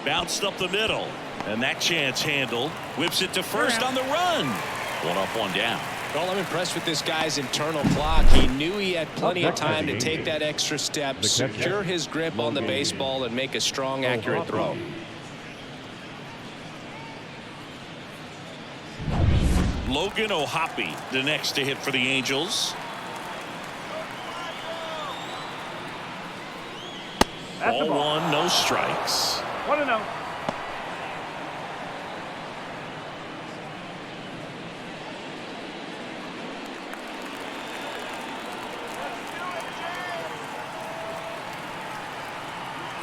Bounced up the middle. And that chance handled. Whips it to first on the run. 1 up, 1 down. Well, I'm impressed with this guy's internal clock. He knew he had plenty of time to take that extra step, secure his grip on the baseball, and make a strong, accurate throw. Logan O'Hoppe, the next to hit for the Angels. Ball 1, no strikes. 1-0.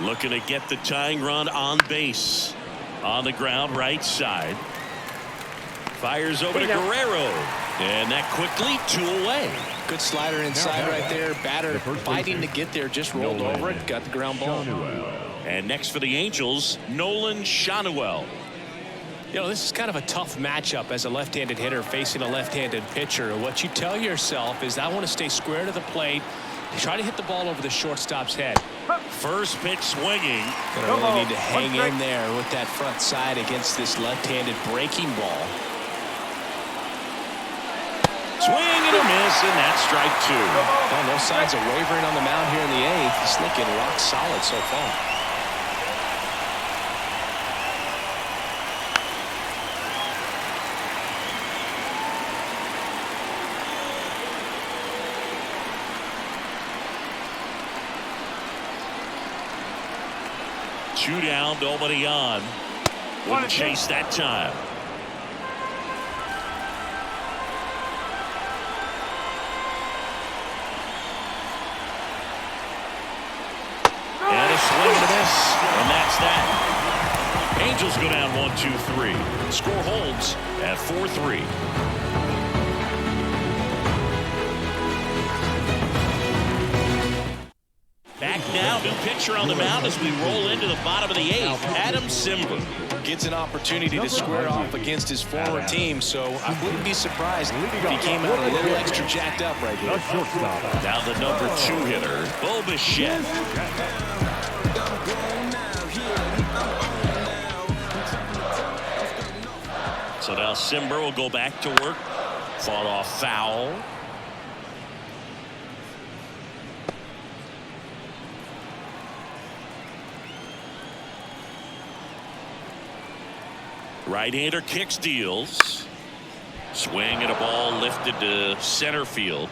Looking to get the tying run on base. On the ground, right side. Fires over to Guerrero. And that quickly 2 away. Good slider inside right there. Batter fighting to get there, just rolled over it, got the ground ball. And next for the Angels, Nolan Shanuel. You know, this is kind of a tough matchup as a left-handed hitter facing a left-handed pitcher. What you tell yourself is, I want to stay square to the plate, try to hit the ball over the shortstop's head. First pitch swinging. Gonna really need to hang in there with that front side against this left-handed breaking ball. Swing and a miss, and that's strike 2. Well, no signs of wavering on the mound here in the 8th. He's looking rock solid so far. Two down, nobody on. Wouldn't chase that time. And a swing and a miss, and that's that. Angels go down 1-2-3. Score holds at 4-3. Back now, new pitcher on the mound as we roll into the bottom of the 8th. Adam Simber gets an opportunity to square off against his former team, so I wouldn't be surprised if he came out a little extra jacked up right here. Now the number 2 hitter, Bo Bichette. So now Simber will go back to work. Fought off foul. Right-hander kicks, deals. Swing and a ball lifted to center field.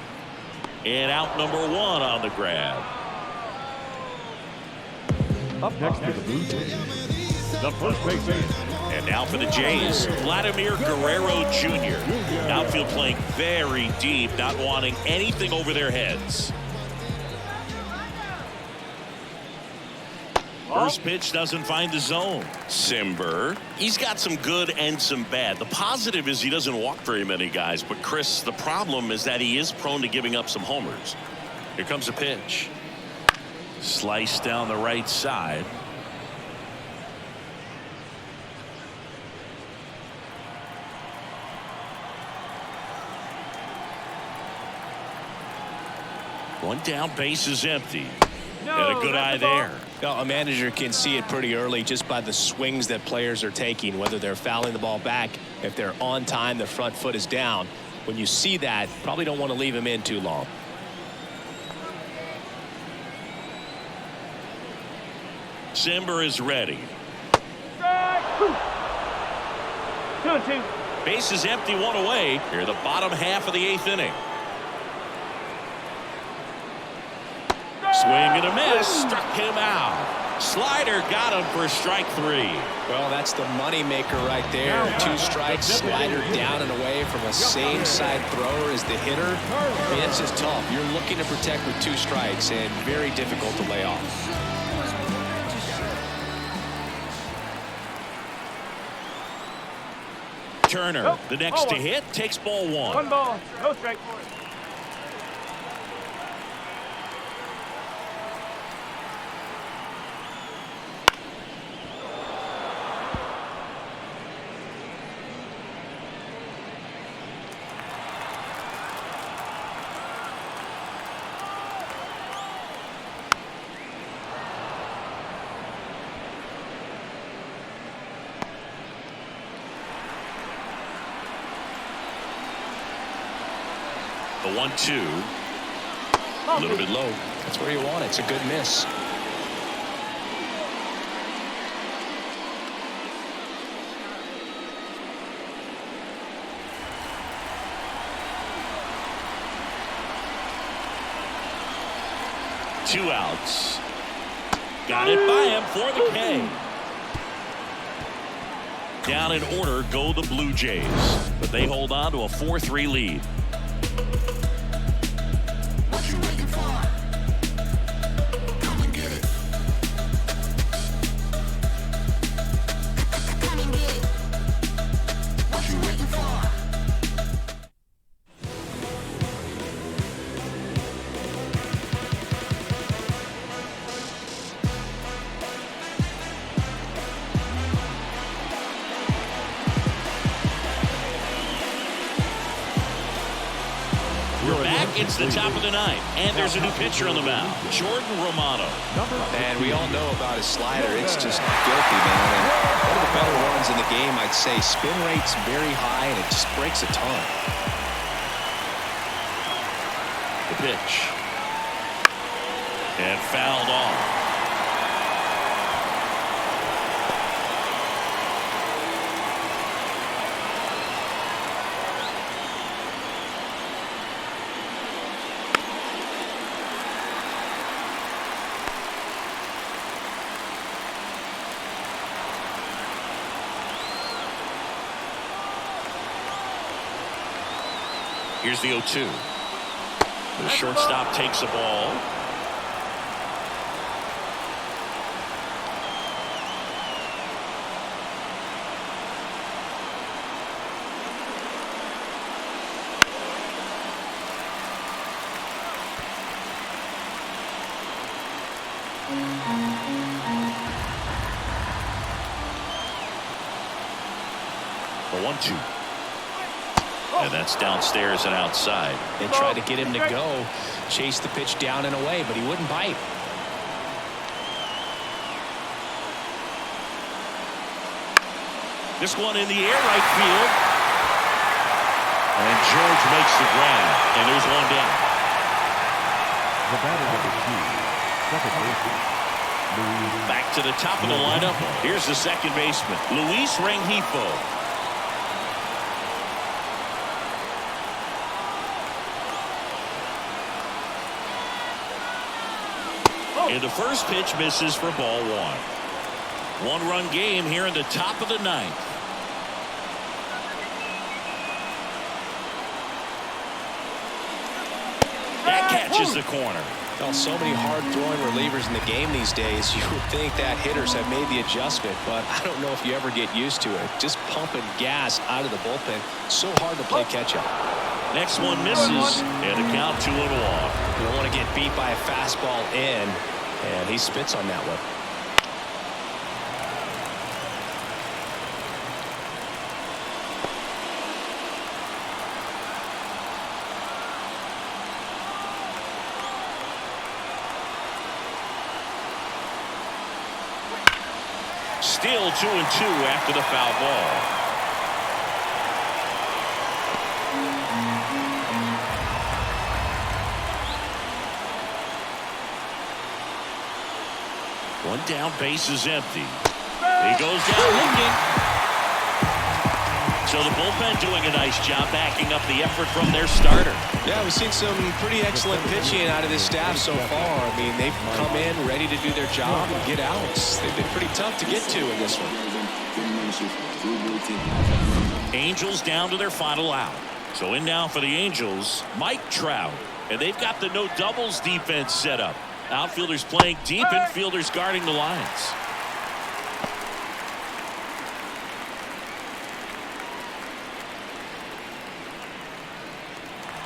And out number 1 on the grab. Up next to the Blue Jays, the first baseman. And now for the Jays, Vladimir Guerrero Jr. Outfield playing very deep, not wanting anything over their heads. First pitch doesn't find the zone. Simber, he's got some good and some bad. The positive is he doesn't walk very many guys. But, Chris, the problem is that he is prone to giving up some homers. Here comes a pitch. Slice down the right side. One down, base is empty. And a good eye there. Well, a manager can see it pretty early just by the swings that players are taking, whether they're fouling the ball back, if they're on time, the front foot is down. When you see that, probably don't want to leave him in too long. Simber is ready. 2-2. Base is empty, one away. Here, the bottom half of the 8th inning. Swing and a miss. Struck him out. Slider got him for strike 3. Well, that's the money maker right there. 2 strikes, slider down and away from a same side thrower as the hitter. I mean, it's just tough. You're looking to protect with 2 strikes and very difficult to lay off. Turner, the next to hit, takes ball 1. 1 ball, no strike for it. The 1-2. A little bit low. That's where you want it. It's a good miss. Two outs. Got it by him for the K. Down in order go the Blue Jays, but they hold on to a 4-3 lead. It's the top of the 9th, and there's a new pitcher on the mound, Jordan Romano. And we all know about his slider. It's just filthy, man. And one of the better ones in the game, I'd say. Spin rate's very high, and it just breaks a ton. The pitch. And fouled off. Here's the 0-2. The shortstop takes the ball. The 1-2. And that's downstairs and outside. They tried to get him to go, chase the pitch down and away, but he wouldn't bite. This one in the air, right field. And George makes the grab, and there's one down. The batter number 2, second baseman, Luis. Back to the top of the lineup. Here's the second baseman, Luis Rengifo. And the first pitch misses for ball 1. 1-run game here in the top of the 9th. That catches the corner. Well, so many hard-throwing relievers in the game these days. You would think that hitters have made the adjustment, but I don't know if you ever get used to it. Just pumping gas out of the bullpen. So hard to play catch-up. Next one misses, and a count 2-1. You don't want to get beat by a fastball in, and he spits on that one. Still 2-2 after the foul ball. One down, base is empty. He goes down looking. So the bullpen doing a nice job backing up the effort from their starter. Yeah, we've seen some pretty excellent pitching out of this staff so far. I mean, they've come in ready to do their job and get outs. They've been pretty tough to get to in this one. Angels down to their final out. So in now for the Angels, Mike Trout. And they've got the no doubles defense set up. Outfielders playing deep, infielders guarding the lines.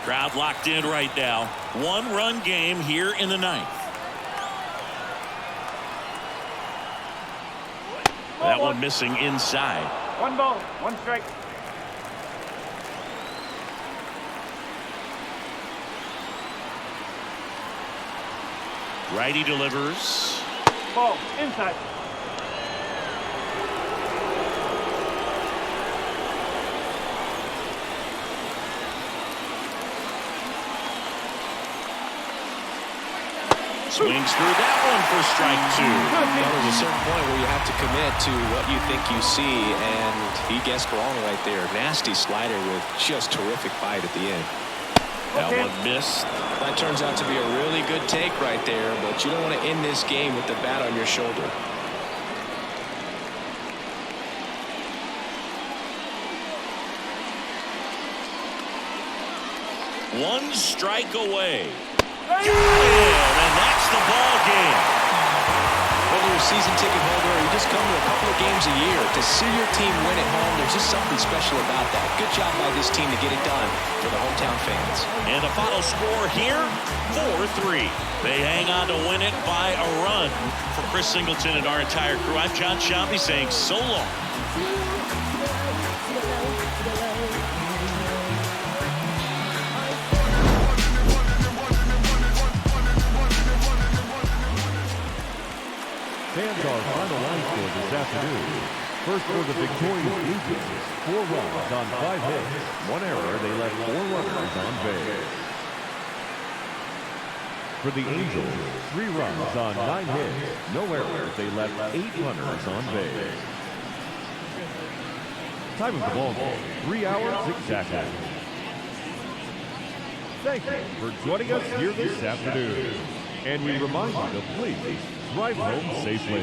Crowd locked in right now. One-run game here in the ninth. That one missing inside. 1 ball, 1 strike. Righty delivers. Ball, inside. Swings through that one for strike 2. There's a certain point where you have to commit to what you think you see, and he guessed wrong right there. Nasty slider with just terrific bite at the end. That one missed. That turns out to be a really good take right there, but you don't want to end this game with the bat on your shoulder. One strike away. Got him, and that's the ball game. Whether you're a season ticket holder or you just come to a couple of games a year, to see your team win at home, there's just something special about that. Good job by this team to get it done for the hometown fans. And the final score here, 4-3. They hang on to win it by a run. For Chris Singleton and our entire crew, I'm John Shambi saying so long. Fans, our final line score this afternoon. First for the victorious Blue Jays, 4 runs on 5 hits. 1 error, they left 4 runners on base. For the Angels, 3 runs on 9 hits. No errors, they left 8 runners on base. Time of the ball game, 3 hours exactly. Thank you for joining us here this afternoon. And we remind you to please drive home safely.